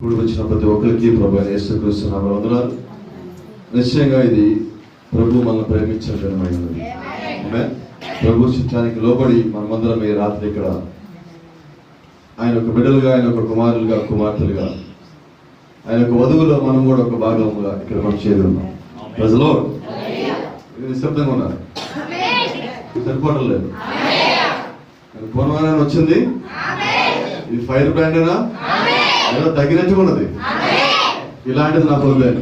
ఇప్పుడు వచ్చిన ప్రతి ఒక్కరికి ప్రభు అయిన యేసుక్రీస్తు నామములో వందనాలు. నిశ్చయంగా ఇది ప్రభు మనల్ని ప్రేమించిన దినమైనది. ఆమేన్. ప్రభు చిత్తానికి లోబడి మనమందరం ఈ రాత్రి ఇక్కడ ఆయన ఒక బిడ్డలుగా, ఆయన ఒక కుమారులుగా, కుమార్తెలుగా, ఆయన ఒక వధువులో మనం కూడా ఒక భాగముగా ఇక్కడ మనం చేరి ఉన్నాం. Praise the lord. నిశ్శబ్దంగా ఉన్నారు, సరిపోవడం లేదు. పూర్వమానం వచ్చింది, ఇది ఫైర్ బ్రాండేనా? ఏదో తగ్గినట్టుగా ఉన్నది. ఇలాంటిది నాకు వదిలేదు.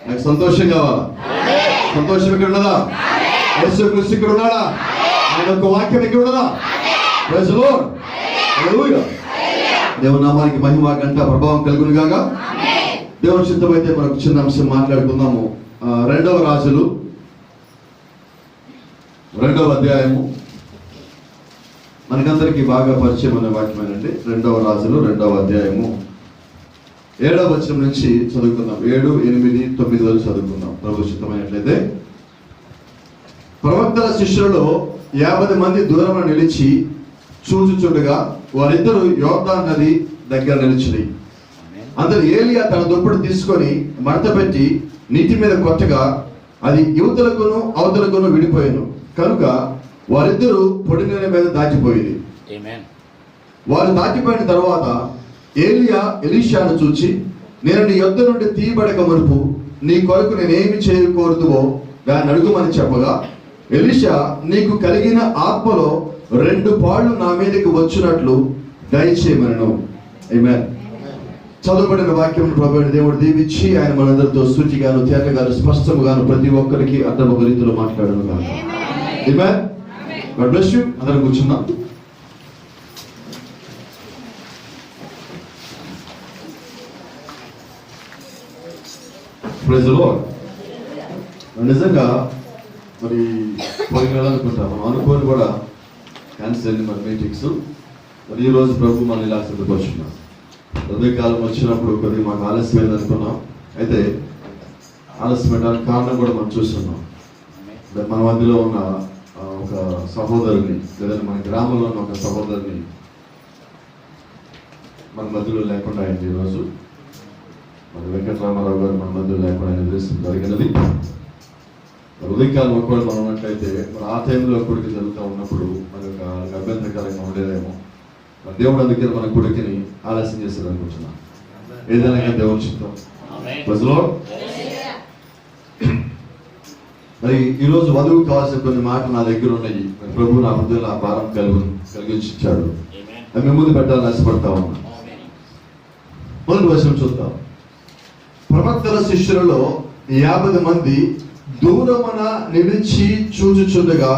నాకు సంతోషం కావాలా? సంతోషం ఇక్కడ ఉన్నదా? యేసుక్రీస్తు ఇక్కడ ఉన్నాడా? ఆయన ఒక వాక్యం ఇక్కడ ఉన్నదా? Praise the lord. హల్లెలూయా. దేవుని నామానికి మహిమ గంట ప్రభావం కలుగును గాక. దేవుని చిత్తమైతే మనకు చిన్న అంశం మాట్లాడుకుందాము. 2వ రాజులు 2వ అధ్యాయము మనకందరికీ బాగా పరిచయం అనే వాక్యమేనండి. 2వ రాజులు 2వ అధ్యాయము 7వ వచనం నుంచి చదువుకుందాం. 7, 8, 9 వరకు చదువుకుందాం ప్రభు చిత్తమైనట్లయితే. ప్రవక్తల శిష్యులలో 50 మంది దూరంలో నిలిచి చూచుచుండగా వారిద్దరూ యోర్దాను నది దగ్గర నిలిచిరి. అందరు ఏలియా తన దుప్పటి తీసుకొని మడత పెట్టి నీటి మీద కొట్టగా అది యువతలకును అవతలకును విడిపోయాను కనుక వారిద్దరూ పొడి నీళ్ళ మీద దాటిపోయింది. వారు దాటిపోయిన తర్వాత ఏలియా ఎలీషాను చూచి, నేను నీ యొద్ద నుండి తీయబడక మునుపు నీ కొరకు నేనేమి చేయకూడదువో దాన్ని అడుగుమని చెప్పగా, ఎలీషా, నీకు కలిగిన ఆత్మలో 2 పాళ్ళు నా మీదకి వచ్చినట్లు దయచేయమనను. ఆమేన్. చదువుబడిన వాక్యం ప్రభువైన దేవుడు దీవించి ఆయన మనందరితో సూచిగాను, తేటగాను, స్పష్టముగాను ప్రతి ఒక్కరికి అర్థమగు రీతిలో మాట్లాడను గాక. ఆమేన్. God bless you. అందరం కూర్చున్నాం. Praise the lord. నిజంగా మరి పోయినాలనుకుంటాం, మనం అనుకోని కూడా క్యాన్సిల్ అయింది మన మీటింగ్స్. మరి ఈ రోజు ప్రభు మనం ఇలా సిద్ధపరుచున్నాం. హృదయకాలం వచ్చినప్పుడు కొద్దిగా మాకు ఆలస్యమైంది అనుకున్నాం. అయితే ఆలస్యమైన కారణం కూడా మనం చూస్తున్నాం. మన మధ్యలో ఉన్న ఒక సహోదరుని, లేదా మన గ్రామంలో ఉన్న ఒక సహోదరుని మన మధ్యలో లేకుండా అయింది. ఈరోజు మన వెంకటరామారావు గారు మన మధ్యలో లేకుండా నిర్దేశం జరిగినది. హృదయకాలం ఒకవేళ మనం ఉన్నట్లయితే మన ఆ టైంలో కొడుకు జరుగుతూ ఉన్నప్పుడు మనకు ఒక అభ్యంతరకరంగా ఉండేదేమో. మన దేవుడు అందుకే మన కొడుకుని ఆలస్యం చేస్తారు అనుకుంటున్నాం. ఏదైనా దేవుని చిత్తం. Praise the lord. మరి ఈరోజు వధువు కావాల్సిన కొన్ని మాటలు నా దగ్గర ఉన్నాయి. ప్రభు నా హృదయంలో ఆ భారం కలిగించాడు. అవి మీ ముందు పెట్టాలని ఆశపడతా ఉన్నా. మొదటి వచనం చూద్దాం. ప్రవక్తల శిష్యులలో 50 మంది దూరమున నిలిచి చూచుచుండగా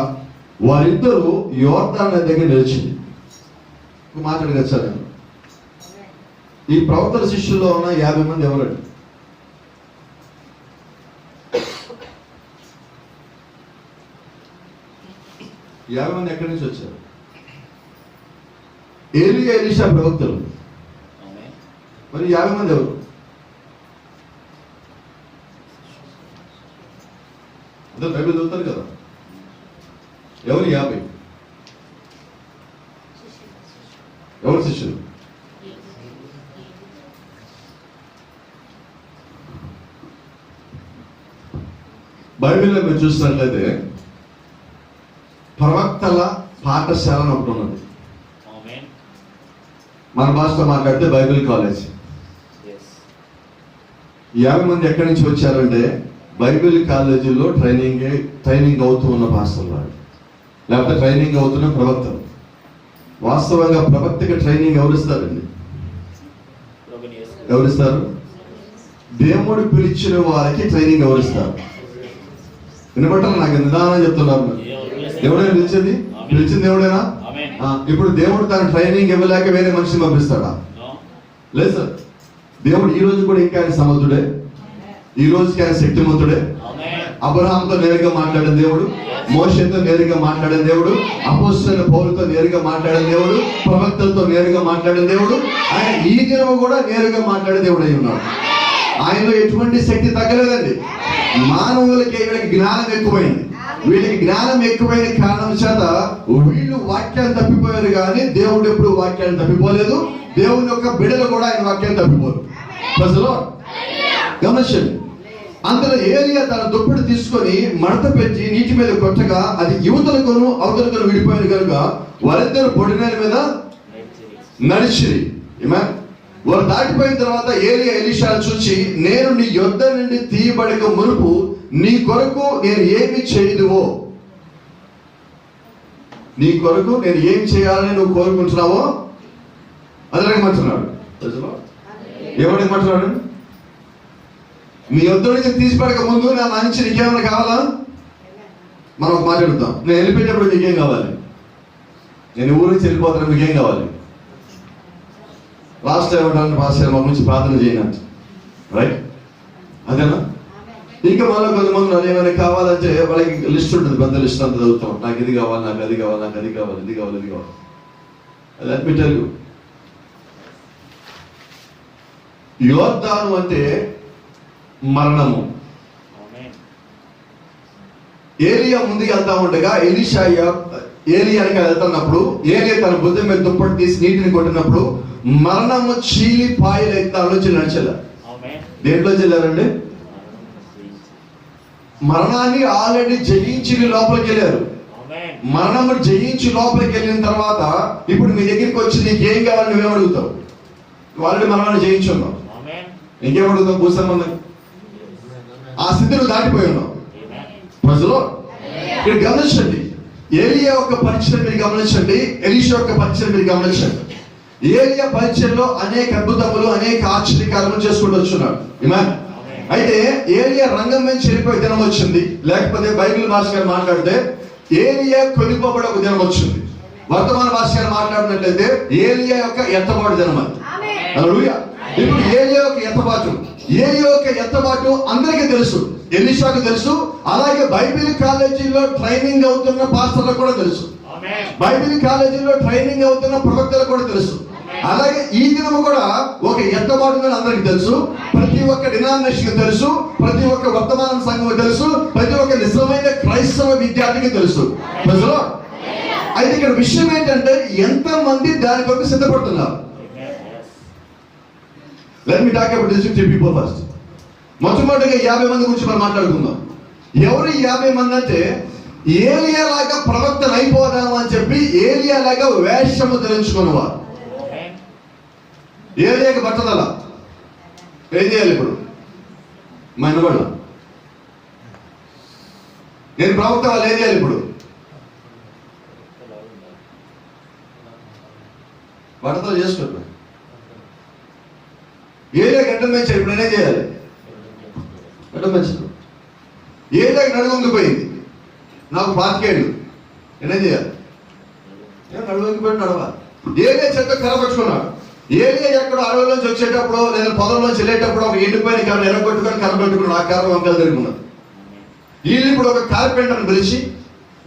వారిద్దరూ యోర్దాను నది దగ్గర నిలిచింది. మాట్లాడగా సార్, ఈ ప్రవక్తల శిష్యుల్లో ఉన్న 50 మంది ఎవరండి? ఈ 50 మంది ఎక్కడి నుంచి వచ్చారు? ఏలియా, ఎలీషా ప్రవక్తలు. మరి 50 మంది ఎవరు? అందరూ బైబిల్ చదువుతారు కదా. ఎవరు 50? ఎవరు శిష్యులు? బైబిల్లో మీరు చూసినట్లయితే ప్రవక్తల పాఠశాల అని ఒకటి ఉన్నది. మన భాషలో మాట్లాడితే బైబిల్ కాలేజ్. 50 మంది ఎక్కడి నుంచి వచ్చారంటే బైబిల్ కాలేజీలో ట్రైనింగ్ అవుతూ ఉన్న పాస్టర్లు, లేకపోతే ట్రైనింగ్ అవుతున్న ప్రవక్తలు. వాస్తవంగా ప్రవక్తకి ట్రైనింగ్ ఎవరిస్తారండి? ఎవరిస్తారు? దేవుడు పిలిచిన వారికి ట్రైనింగ్ ఎవరిస్తారు? వినబట్టాలి. నాకు నిదానం చెప్తున్నారు. దేవుడైనా పిలిచింది దేవుడేనా? ఇప్పుడు దేవుడు తన ట్రైనింగ్ ఇవ్వలేక వేరే మనిషిని పంపిస్తాడా? లేదు సార్. దేవుడు ఈ రోజు కూడా ఇంకా ఆయన సమర్థుడే, ఈ రోజుకి ఆయన శక్తిమంతుడే. అబ్రహాంతో నేరుగా మాట్లాడిన దేవుడు, మోషేతో నేరుగా మాట్లాడిన దేవుడు, అపోస్తలులైన పౌలుతో నేరుగా మాట్లాడిన దేవుడు, ప్రవక్తలతో నేరుగా మాట్లాడిన దేవుడు. ఆయన ఈ దినం కూడా నేరుగా మాట్లాడే దేవుడు అయి ఉన్నాడు. ఆయనలో ఎటువంటి శక్తి తగ్గలేదండి. మానవులకి జ్ఞానం ఎక్కువైంది. వీళ్ళకి జ్ఞానం ఎక్కువైన కారణం చేత వీళ్ళు వాక్యాన్ని తప్పిపోయారు, కానీ దేవుడు ఎప్పుడు వాక్యాన్ని తప్పిపోలేదు. దేవుని యొక్క బిడ్డలు కూడా ఆయన వాక్యాన్ని తప్పిపోరు. ప్రజలు గమనించండి. అందులో ఏలియా తన దుప్పటి తీసుకొని మడత పెట్టి నీటి మీద కొట్టగా అది యువతలకును అవతలకును విడిపోయింది కనుక వారిద్దరు పొడినేల మీద నడిచిరి. వారు దాటిపోయిన తర్వాత ఏలియా ఎలీషాను చూచి, నేను నీ యొద్ద నుండి తీయబడక మునుపు నీ కొరకు నేను ఏమి చేయదువో, నీ కొరకు నేను ఏం చేయాలని నువ్వు కోరుకుంటున్నావో అది అడగమంటున్నాడు. ఏమడగమంటున్నాడు? మీ యొద్ద నుంచి తీసిపడక ముందు నా నుంచి నీకేమైనా కావాలా? మనం ఒక మాట్లాడుతాం, నేను వెళ్ళిపోయేటప్పుడు నీకేం కావాలి? నేను ఊరి నుంచి వెళ్ళిపోతాను, మీకేం కావాలి? లాస్ట్ టైం ఉంటాను పాస్టర్ మా నుంచి ప్రార్థన చేయనంట, రైట్? అదేనా? ఇంకా మళ్ళీ కొంతమంది నాకు ఏమైనా కావాలంటే వాళ్ళకి లిస్ట్ ఉంటుంది, పెద్ద లిస్ట్ అంతా చదువుతాం. నాకు ఇది కావాలి, నాకు అది కావాలి, నాకు అది కావాలి, ఇది కావాలి, ఇది కావాలి. లెట్ మీ టెల్ యు, యోర్దాను అంటే మరణము. ఏలియా ముందుకు వెళ్తా ఉండగా ఏలియానికి వెళ్తున్నప్పుడు ఏలియా తన బుద్ధి మీద దుప్పటి తీసి నీటిని కొట్టినప్పుడు మరణము చీలి పాయలు అయితే ఆలోచన నడిచేలా. దేంట్లో చెల్లారండి? మరణాన్ని ఆల్రెడీ జయించి లోపలికి వెళ్ళారు. మరణము జయించి లోపలికి వెళ్ళిన తర్వాత ఇప్పుడు మీ దగ్గరికి వచ్చి నీకేం కావాలి నువ్వేం అడుగుతావు? ఆల్రెడీ మరణాన్ని జయించున్నావు, ఇంకేం అడుగుతావు? భూసంబంధం ఆ స్థితిలో దాటిపోయి ఉన్నావు. ప్రజలు ఇక్కడ గమనించండి, ఏలియా యొక్క పరిచయం మీరు గమనించండి, ఎలీషా యొక్క పరిచయం మీరు గమనించండి. ఏలియా పరిచయంలో అనేక అద్భుతములు, అనేక ఆశ్చర్యకార్యములు చేసుకుంటూ వచ్చున్నాడు. అయితే ఏలియా రంగం మీద చెడిపోయే దినం వచ్చింది. లేకపోతే బైబిల్ భాష గారు మాట్లాడితే ఏలియా కొనిపోబడి ఒక దినం వచ్చింది. వర్తమాన భాష గారు మాట్లాడినట్లయితే ఏలియా యొక్క ఎత్తబాటు దినం అది. హల్లెలూయా. ఇప్పుడు ఏలియా యొక్క ఎత్తబాటు అందరికీ తెలుసు, ఎలీషాకు తెలుసు, అలాగే బైబిల్ కాలేజీలో ట్రైనింగ్ అవుతున్న పాస్టర్లకు కూడా తెలుసు, బైబిల్ కాలేజీలో ట్రైనింగ్ అవుతున్న ప్రవక్తలకు కూడా తెలుసు. అలాగే ఈ దినము కూడా ఒక ఎత్తబాటు అందరికి తెలుసు, ప్రతి ఒక్క డినామినేషన్ తెలుసు, ప్రతి ఒక్క వర్తమాన సంఘం తెలుసు, ప్రతి ఒక్క నిజమైన క్రైస్తవ విద్యార్థికి తెలుసు. ప్రజలు అయితే ఇక్కడ విషయం ఏంటంటే ఎంతమంది దాని కొరకు సిద్ధపడుతున్నారు? Let me talk about these 50 people first. మొట్టమొదటిగా 50 మంది గురించి మనం మాట్లాడుకుందాం. ఎవరు 50 మంది అంటే ఏలియా లాగా ప్రవక్తను అయిపోదాము అని చెప్పి ఏలియా లాగా వేషము ధరించుకున్నవారు. ఏలియాకి బట్టదల ఏం చేయాలి? ఇప్పుడు మనవాళ్ళు నేను ప్రవక్త, వాళ్ళు ఏం చేయాలి? ఇప్పుడు బట్టతలు చేసుకుంటున్నా. ఏలియా గడ్డం పెంచాడు, ఇప్పుడు నేనేం చేయాలి? గడ్డం పెంచదు. ఏలియాకి నడుగుంగిపోయింది, నాకు 25 ఏళ్ళు, నేనేం చేయాలి? నేను నడుగుంగిపోయి నడవాలి. ఏలియా చెత్త కరపరుచుకున్నాడు. ఏలియా ఎక్కడో అడవిలోంచి వచ్చేటప్పుడు లేదా పొలంలోంచి వెళ్ళేటప్పుడు ఒక ఎండిపోయిన కర్ర ఎరగొట్టుకొని కరబెట్టుకున్నాడు. ఆ కర్ర వంకలు తిరుగుకున్నాడు. వీళ్ళు ఇప్పుడు ఒక కార్పెంటర్ని పిలిచి,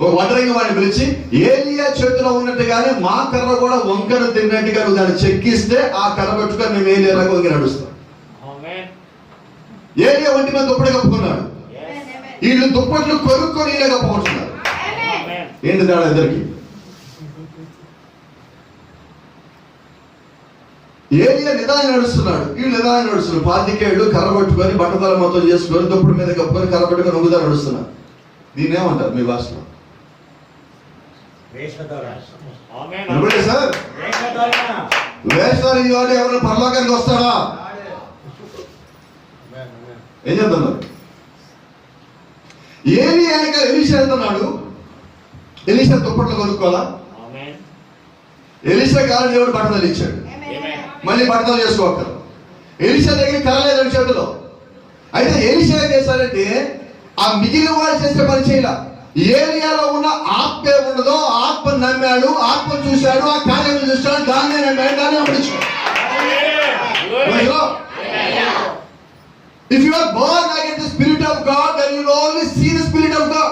ఒక వడ్రంగి వాడిని పిలిచి, ఏలియా చేతిలో ఉన్నట్టుగానే మా కర్ర కూడా వంకను తిన్నట్టుగా నువ్వు దాన్ని చెక్కిస్తే ఆ కర్ర పెట్టుకొని మేము ఏలియాలాగా వంగి నడుస్తాం. ఏలియా ఒంటి మీద దుప్పటి కప్పుకున్నాడు, వీళ్ళు దుప్పట్లు కొనుక్కొని ఇలా కప్పుకుంటున్నారు. ఏంటి తేడా ఇద్దరికి? ఏలియా నిదానం నడుస్తున్నాడు, వీళ్ళు నిదానం నడుస్తున్నారు. 25 ఏళ్ళు కర్ర పట్టుకొని బట్టతల మొత్తం చేసుకొని దుప్పటి మీద కప్పుకొని కర్ర పట్టుకొని ఒంగుదా నడుస్తున్నారు. దీన్ని ఏమంటారు మీ భాషలో? సార్ వేషధారి వాడు ఎవరైనా పరలోకానికి వస్తాడా? ఏం చెప్తున్నారు? ఏలియా ఎలీషా వెళ్తున్నాడు. ఎలీషా దుప్పట్లు కొనుక్కోవాలా? ఎలీషా కాలం దేవుడు బట్టలు ఇచ్చాడు, మళ్ళీ బట్టలు చేసుకోవాలి. ఎలీషా దగ్గర కర్ర లేదని చేతిలో. అయితే ఎలీషా ఏం చేశాడంటే ఆ మిగిలిన వాడు చేసే పని చేయాల. ఏలియాలో ఉన్న ఆత్మ ఉండదో ఆత్మ నమ్మాడు, ఆత్మ చూశాడు, ఆ కార్యం చూశాడు, దాన్నే నమ్మాడు, దాన్నే అమర్చాడు. If you are born again the Spirit of God, then you will always see the Spirit of God.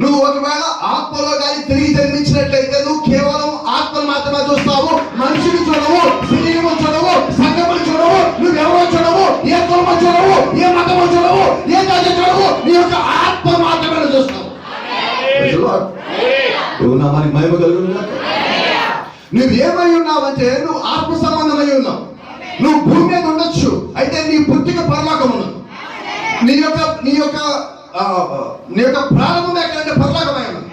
నువ్వు ఒకవేళ ఆత్మలో కానీ తిరిగి జన్మించినట్లయితే నువ్వు కేవలం ఆత్మను మాత్రమే చూస్తావు, మనిషిని చూడవు, శరీరము చూడవు, సంఘములు చూడవు, నువ్వెవరో చూడవు, ఏ కులము చూడవు, ఏ మతము చూడవు, ఏ జాతి చూడవు, నీ యొక్క ఆత్మ మాత్రమే చూస్తావు. నువ్వు ఏమై ఉన్నావంటే నువ్వు ఆత్మ సంబంధమై ఉన్నావు. నువ్వు భూమి మీద ఉండొచ్చు, అయితే నీ పుట్టిక పరలోకం ఉన్నది. నీ యొక్క ప్రారంభం ఎక్కడంటే పరలోకమై ఉన్నది.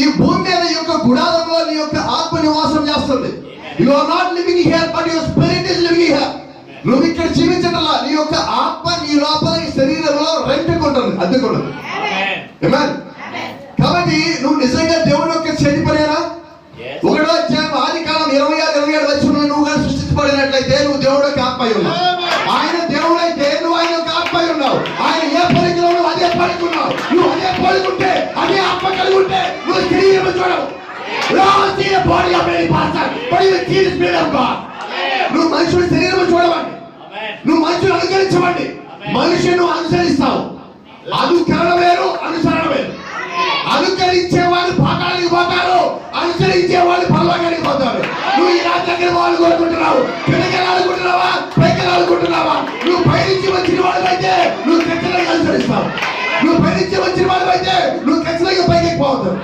ఈ భూమి మీద యొక్క గుడారంలో నీ యొక్క ఆత్మ నివాసం చేస్తుంది. You are not living here but your spirit is living here. నువ్వు ఇక్కడ జీవించటంలా నీ యొక్క ఆత్మ నీ లోపల ఈ శరీరంలో రెంట్కుంటుంది, అద్దెకుంటుంది. ఆమేన్. కాబట్టి నువ్వు నిజంగా దేవుని యొక్క చేతి పనేనా? ఒకటో అధ్యాయం ఆదికాండం 26-27 వచనంలో నువ్వు కానీ సృష్టించబడినట్లయితే నువ్వు దేవుడి యొక్క ఆత్మ అయి ఉన్నావు. ఆయన దేవుడైతే నువ్వు ఆయన యొక్క ఆత్మ అయి ఉన్నావు. ఆయన ఏ పలికిలో నువ్వు అదే పలుకున్నావు. నువ్వు అదే పలుకుంటే, అదే ఆత్మ కలిగి ఉంటే నువ్వు శరీరం చూడవు. నువ్వు మనుషుడి శరీరం చూడవండి, నువ్వు మనుషులు అనుకరించవండి. మనుషులను అనుసరిస్తావు. అనుకరణ వేరు, అనుసరణ వేరు. అనుకరించే వాళ్ళు పాతాళానికి పోతారు, అనుసరించే వాళ్ళు పరలోకానికి పోతారు. నువ్వు ఈ రాత్రి వాళ్ళు కోరుకుంటున్నావు, కిందకెళ్ళాలనుకుంటున్నావా, పైకెళ్ళాలనుకుంటున్నావా? నువ్వు పైనుంచి వచ్చిన వాళ్ళైతే నువ్వు ఖచ్చితంగా అనుసరిస్తావు. నువ్వు పైనుంచి వచ్చిన వాళ్ళైతే నువ్వు ఖచ్చితంగా పైకి పోతావు.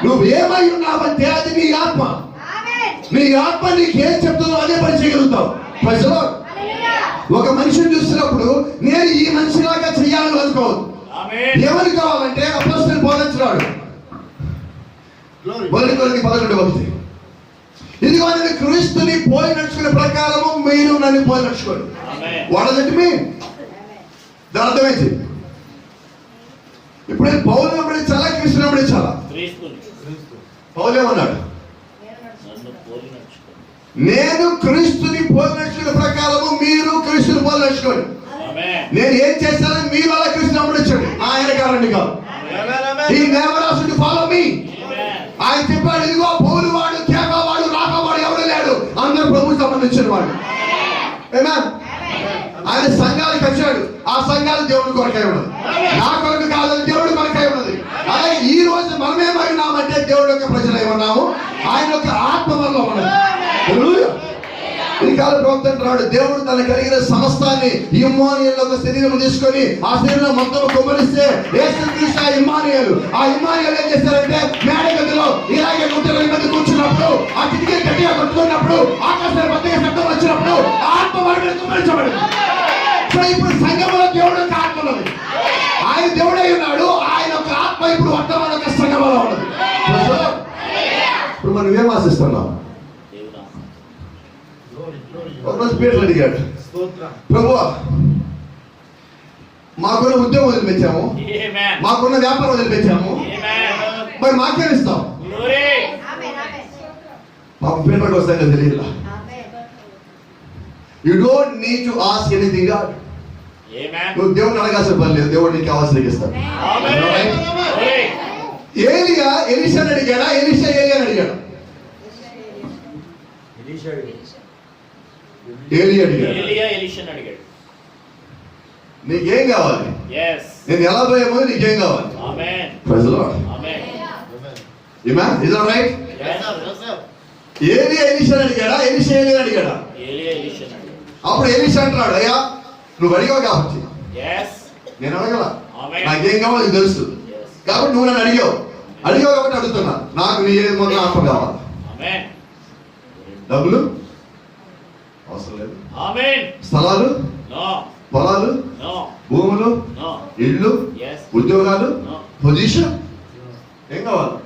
నువ్వు ఏమై ఉన్నావంటే అది నీ ఆత్మ. నీ ఆత్మ నీకు ఏం చెప్తుందో అదే పని చేయగలుగుతావు. ఒక మనిషిని చూసినప్పుడు నేను ఈ మనిషిలాగా చెయ్యాలని అనుకోవద్దు. ఏమని కావాలంటే అపోస్తలుడు బోధించినాడు. 1:11 ఇదిగో నేను క్రీస్తుని పోలి నడుచుకునే ప్రకారము మీరు నన్ను పోలి నడుచుకోండి. వాడదంటే మీ దాని అర్థమైంది. ఇప్పుడు నేను పౌలు వెంబడించాలా, క్రీస్తుని వెంబడించాలా? పౌలు ఏమన్నాడు? నేను క్రీస్తుని పోలి నడుచుకునే ప్రకారము మీరు క్రీస్తుని పోలి నడుచుకోండి. నేను ఏం చేస్తానని మీరు అలా క్రీస్తుని వెంబడించండి, ఆయన కారణి కాదు. He never asked you to follow me. ఆయన చెప్పాడు, ఇదిగో పౌలు వాడు, కేకవాడు, రాకవాడు ఎవడు లేడు, అందరూ ప్రభువు సంబంధించిన వాడు. ఆయన సంఘాలకు వచ్చాడు, ఆ సంఘాలు దేవుడి కొరకై ఉన్నది, నా కొరకు కాదని దేవుడి కొరకై ఉన్నది. అలాగే ఈ రోజు మనమేమై ఉన్నామంటే దేవుడి యొక్క ప్రజలై ఉన్నాము, ఆయన యొక్క ఆత్మ వల్ల ఉన్నది. ఈ కాలం ప్రవక్తంటున్నాడు, దేవుడు తన కలిగిన సమస్తాన్ని ఇమ్మానుయేలు ఒక శరీరం తీసుకొని ఆ శరీరం మొత్తం కుమ్మరిస్తే యేసుక్రీస్తు ఇమ్మానుయేలు. ఆ ఇమ్మానుయేలు ఏం చేశారంటే మేడ గదిలో ఇలాగే 120 మంది కూర్చున్నప్పుడు, ఆ కిటికీ గట్టిగా కొట్టుకున్నప్పుడు, ఆకాశం పెద్దగా శబ్దం వచ్చినప్పుడు ఆత్మ వారి మీద కుమ్మరించబడింది. సో ఇప్పుడు సంఘంలో దేవుడు యొక్క ఆత్మ ఉన్నది. ఆయన దేవుడై ఉన్నాడు, ఆయన యొక్క ఆత్మ ఇప్పుడు వర్తమాన యొక్క సంఘంలో ఉన్నది. ఇప్పుడు మనం ఏం ఆశిస్తున్నాం? ఒకరోజు పేర్లు అడిగాడు, ప్రభువా మాకున్న ఉద్యోగం వదిలిపెట్టాము, మాకున్న వ్యాపారం వదిలిపెట్టాము, మరి మాకేం ఇస్తాం? మాకు పేర్లకు వస్తాయో తెలియదు. You don't need to ask anything God. నువ్వు దేవుడిని అడగాల్సిన పని లేదు, దేవుడు నీకు కావాల్సిన ఇస్తాడు. ఏలియా ఎలీషాని అడిగాడా, ఎలీషా ఏలియాని అడిగాడు? ఏలియా అడిగాడు. నీకేం కావాలి? నేను ఎలా పోయేమో నీకేం కావాలి? ఏలియా ఎలీషాని అడిగాడా, ఎలీషా ఏలియాని అడిగాడా? అప్పుడు ఎలీషా అంటున్నాడు, అయ్యా నువ్వు అడిగావు కాబట్టి నేను అడగల, నాకేం కావాలి నీకు తెలుసు కాబట్టి నువ్వు నన్ను అడిగావు కాబట్టి అడుగుతున్నా. నాకు నీ ఏది మొదలు ఆత్మ కావాలి. డబ్బులు అవసరం లేదు, స్థలాలు, పొలాలు, భూములు, ఇళ్ళు, ఉద్యోగాలు, పొజిషన్ ఏం కావాలి?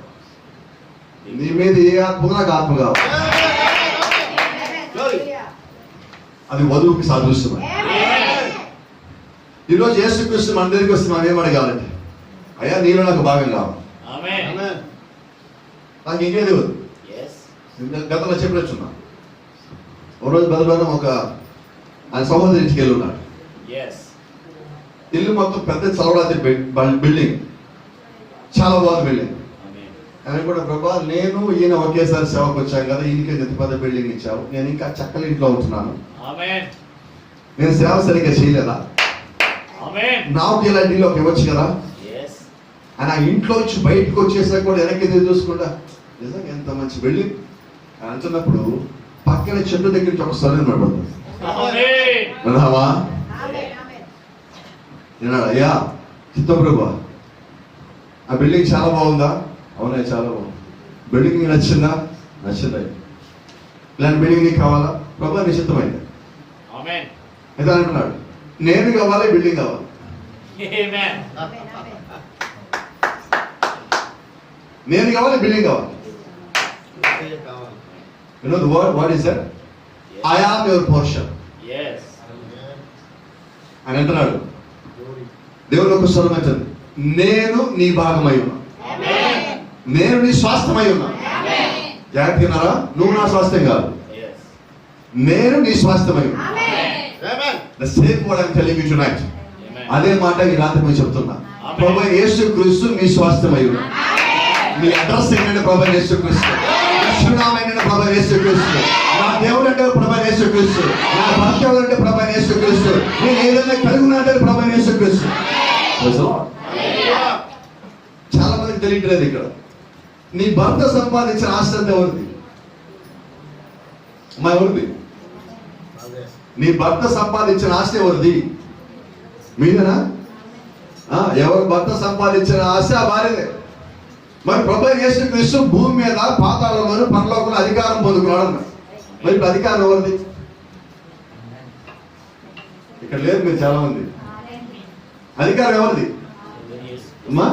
నీ మీద ఏ ఆత్మ, నాకు ఆత్మ కావాలి. అది వధువుకి సాదృశ్యం. ఈరోజు యేసుక్రీస్తు మన దగ్గరికి వస్తే మనం ఏం అడగాలంటే, అయ్యా నీలో నాకు భాగం కావాలి, నాకు ఇంకేది వద్దు. గతంలో చెప్పొచ్చున్నా, ఒక రోజు బెదబెదం ఒక ఆయన సహోదరి ఇంటికి వెళ్ళి ఉన్నాడు. ఇల్లు మొత్తం పెద్ద చలవరాత్రి బిల్డింగ్, చాలా బాగుంది బిల్డింగ్. ఆయన కూడా, ప్రభా నేను ఈయన ఒకేసారి సేవకు వచ్చాను కదా, ఈయనకే ఎంత పెద్ద బిల్డింగ్ ఇచ్చావు, నేను ఇంకా చక్కని ఇంట్లో ఉంటున్నాను, నేను సేవ సరిగ్గా చేయలేదా, నాకు ఇలాంటి ఇల్లు ఒక ఇవ్వచ్చు కదా అని ఆ ఇంట్లో వచ్చి బయటకు వచ్చేసా కూడా వెనక్కి చూసుకుంటా, నిజంగా ఎంత మంచి బిల్డింగ్ అని అంటున్నప్పుడు పక్కన చెట్టు దగ్గర నుంచి ఒక స్థలం పడుతుంది. విన్నావా? విన్నాడు, అయ్యా చిత్తం ప్రభా ఆ బిల్డింగ్ చాలా బాగుందా? అవునా, చాలా బాగుంది. బిల్డింగ్ నీకు నచ్చిందా? నచ్చిందా? ఇలాంటి బిల్డింగ్ నీకు కావాలా? ప్రభు నిశ్చితమైంది. అయితే అంటున్నాడు, నేను కావాలి, బిల్డింగ్ కావాలి. నేను కావాలి, బిల్డింగ్ కావాలి. You know the word, what is that? I am your portion. Yes. అని అంటున్నాడు. దేవుడు ఒక స్వరం అంటుంది, నేను నీ భాగమై ఉన్నా, నేను నీ స్వాస్థ్యమై ఉన్నా. జాగ్రత్తగా, నువ్వు నా స్వాస్థ్యం కాదు, నేను నీ స్వాస్థ్యమై ఉన్నా. The same word I'm telling you tonight. అదే మాట ఈ రాత్రి నేను చెప్తున్నా. ప్రభువైన యేసుక్రీస్తు మీ స్వాస్థ్యమై ఉన్నా. మీ అడ్రస్ ఏంటంటే ప్రభువైన యేసుక్రీస్తు. విశ్వనామైన ప్రభువైన యేసుక్రీస్తు. నా దేవుడు అంటే ప్రభువైన యేసుక్రీస్తు. నా భర్త అంటే ప్రభువైన యేసుక్రీస్తు. నేను ఏదైనా కలిగి ఉన్నా అంటే ప్రభువైన యేసుక్రీస్తు. చాలా మందికి తెలియట్లేదు ఇక్కడ. నీ భర్త సంపాదించిన ఆస్తి అంతా ఎవరిది? మా ఎవరిది? నీ భర్త సంపాదించిన ఆస్తి ఎవరిది? మీదేనా? ఎవరు భర్త సంపాదించిన ఆస్తి ఆ భార్యదే. మరి ప్రభువైన యేసుక్రీస్తు భూమి మీద పాతాళంలోను పరలోకంలో అధికారం పొందుకున్నాడు. మరి అధికారం ఎవరిది? ఇక్కడ లేదు మీరు చాలా మంది. అధికారం ఎవరిది? అమ్మా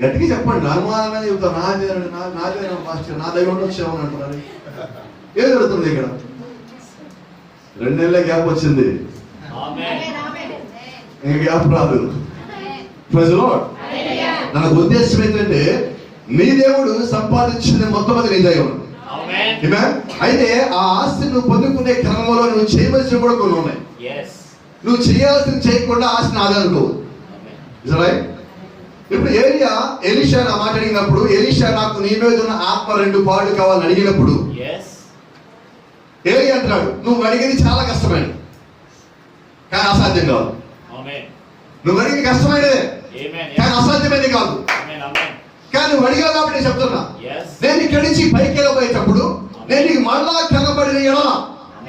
గట్టిగా చెప్పండి. అనుమానంగా చెప్తారు, నాదేనా మాస్టర్, నా దగ్గర వచ్చేమని అంటున్నారు. ఏం జరుగుతుంది ఇక్కడ? 2 నెలల గ్యాప్ వచ్చింది, ఇంకా గ్యాప్ రాదు. ప్రజలు నా ఉద్దేశం ఏంటంటే, నీ దేవుడు సంపాదించింది మొత్తం అది నీ దైవం. అయితే ఆ ఆస్తిని నువ్వు పొందుకునే క్రమంలో నువ్వు చేయవలసిన కూడా కొన్ని ఉన్నాయి. నువ్వు చేయాల్సింది చేయకుండా ఆస్తిని ఆదనుకోవు. ఇప్పుడు ఎలీషా నా మాట అడిగినప్పుడు, ఎలీషా నాకు నీ మీద ఉన్న ఆత్మ 2 పాళ్ళు కావాలని అడిగినప్పుడు ఏలి అంటున్నాడు, నువ్వు అడిగేది చాలా కష్టమైనది కానీ అసాధ్యం కాదు. నువ్వు అడిగేది కష్టమైనదే కానీ అసాధ్యమైనది కాదు. కానీ నువ్వు అడిగావు కాబట్టి నేను చెప్తున్నా, నేను ఇక్కడి నుంచి పైకి వెళ్ళబోయేటప్పుడు నేను నీకు మళ్ళా కనబడిన ఎడల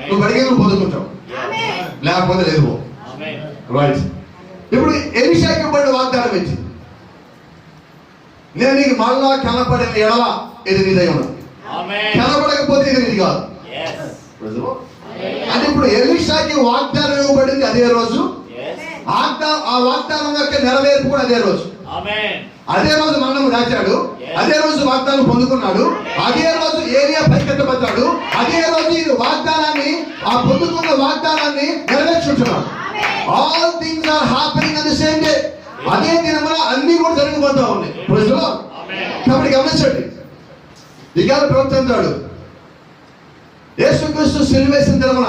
నువ్వు అడిగే నువ్వు పొందుకుంటావు, లేకపోతే లేదు. రైట్. ఇప్పుడు ఎలీషాకి ఇవ్వబడిన వాగ్దానం ఏంటి? నేను నీకు మళ్ళా కనబడిన ఎడల ఇది నీ దైవం, కనబడకపోతే ఇది నీది కాదు. అంటే ఇప్పుడు ఎలీషాకి వాగ్దానం ఇవ్వబడింది అదే రోజు, ఆ వాగ్దానం యొక్క నెరవేర్పు కూడా అదే రోజు. అదే రోజు మరణం దాచాడు, అదే రోజు వాగ్దానం పొందుకున్నాడు, అదే రోజు ఏలియా పైకెత్తబడ్డాడు, అదే రోజు ఈ వాగ్దానాన్ని, ఆ పొందుకున్న వాగ్దానాన్ని నెరవేర్చుంటున్నాడు. All things are happening on the same day. అదే దినమున అన్ని కూడా జరిగిపోతా ఉన్నాయి. కాబట్టి గమనించండి, ఇవాళ ప్రవర్తించాడు యేసుక్రీస్తు సిలువ వేసిన దినమున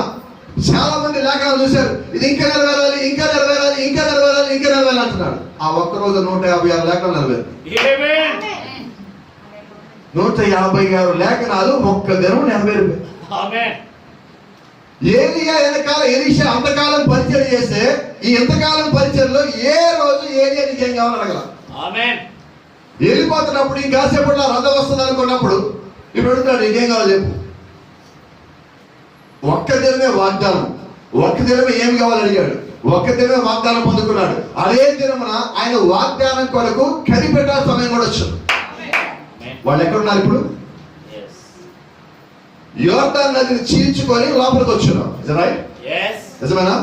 చాలా మంది లేఖనాలు చూశారు, ఇది ఇంకా నెరవేరాలి, ఇంకా నెరవేరాలి, ఇంకా నెరవేరాలి, ఇంకా నెరవేరాలి అంటున్నాడు. ఆ ఒక్కరోజు 156 లేఖనాలు నెరవేరు. 156 లేఖనాలు ఒక్క దినం నెరవేరిపోయాయి. ఏలియా వెనకాల ఎలీషా అంతకాలం పరిచయం చేస్తే, ఈ ఎంతకాలం పరిచయంలో ఏ రోజు ఏలియా నీకేం కావాలని అడగల. వెళ్ళిపోతున్నప్పుడు ఇంకాసేపట్లో రథం వస్తుంది అనుకున్నప్పుడు ఇప్పుడు అడుగుతాడు, నీకేం కావాలి చెప్పు. ఒక్క దినమే వాగ్దానం, ఒక్క దినమే ఏం కావాలని అడిగాడు, ఒక్క దినమే వాగ్దానం పొందుకున్నాడు. అదే దినమున ఆయన వాగ్దానం కొరకు కనిపెట్టే సమయం కూడా వచ్చింది. వాళ్ళు ఎక్కడున్నారు ఇప్పుడు? యోర్దాను నదిని చీల్చుకొని లోపలికి వచ్చున్నాం. నిజమేనా?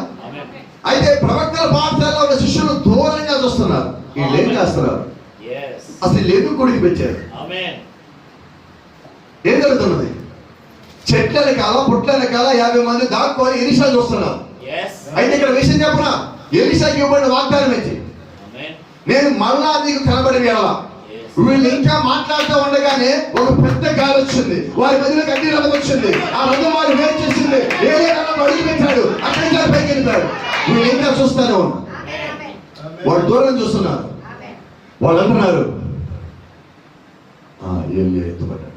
అయితే ప్రవక్తల పాఠశాలలో ఉన్న శిష్యులు దూరంగా చూస్తున్నారు, వీళ్ళు ఏం చేస్తున్నారు, అసలు ఎందుకు గుడికి పెట్టారు, ఏం జరుగుతున్నది? చెట్ల వెనకాల పుట్ల వెనకాల 50 మంది దాక్కొని ఎలీషా చూస్తున్నారు. అయితే ఇక్కడ విషయం చెప్పనా, ఎలీషాకి ఇవ్వబడిన వాగ్దానం ఏంటి? నేను మళ్ళా నీకు కనబడి వెళ్ళాలా. వీళ్ళు ఇంకా మాట్లాడుతూ ఉండగానే ఒక పెద్ద గాలి వచ్చింది, వారి మధ్యలోకి అగ్ని రథం వచ్చింది, ఆ రథం వారు వేరు చేసింది, ఏదే రథం అడుగు పెట్టాడు, అక్కడి నుంచి పైకి వెళ్ళిపోయాడు. వీళ్ళు ఇంకా చూస్తానే ఉన్నారు, వాళ్ళు దూరం చూస్తున్నారు. వాళ్ళు అంటున్నారు, ఏలియా ఎత్తుపడ్డాడు.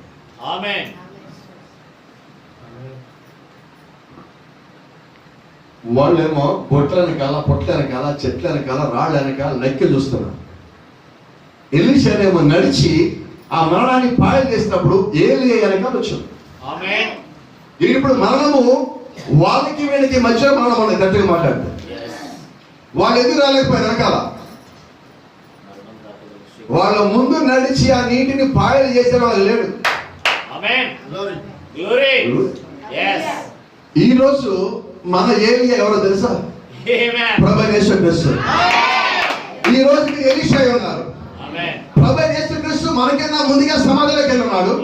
వాళ్ళేమో బొట్ల వెనకాల, పొట్ల వెనకాల, చెట్ల వెనకాల, రాళ్ళ వెనకాల లెక్క చూస్తున్నారు. ఎలీషానేమో నడిచి ఆ మరణాన్ని పాయలు చేసినప్పుడు ఏలియా వెనకాల వచ్చాడు. ఇప్పుడు మరణము వాళ్ళకి వీళ్ళకి మధ్య మరణం అనేది గట్టిగా మాట్లాడుతుంది. వాళ్ళు ఎదురు రాలేకపోయారు వెనకాల, వాళ్ళ ముందు నడిచి ఆ నీటిని పాయలు చేసే వాళ్ళు లేడు. Amen. Glory. Yes. ఈ రోజు మన ఏలియా ఎవరో తెలుసా? Amen. ప్రభువైన యేసుక్రీస్తు. ఈ రోజు మీరు ఎలీషా ఉన్నారు. Amen. ప్రభువైన యేసుక్రీస్తు మనకన్నా ముందుగా సమాధిలోకి వెళ్ళి ఉన్నాడు.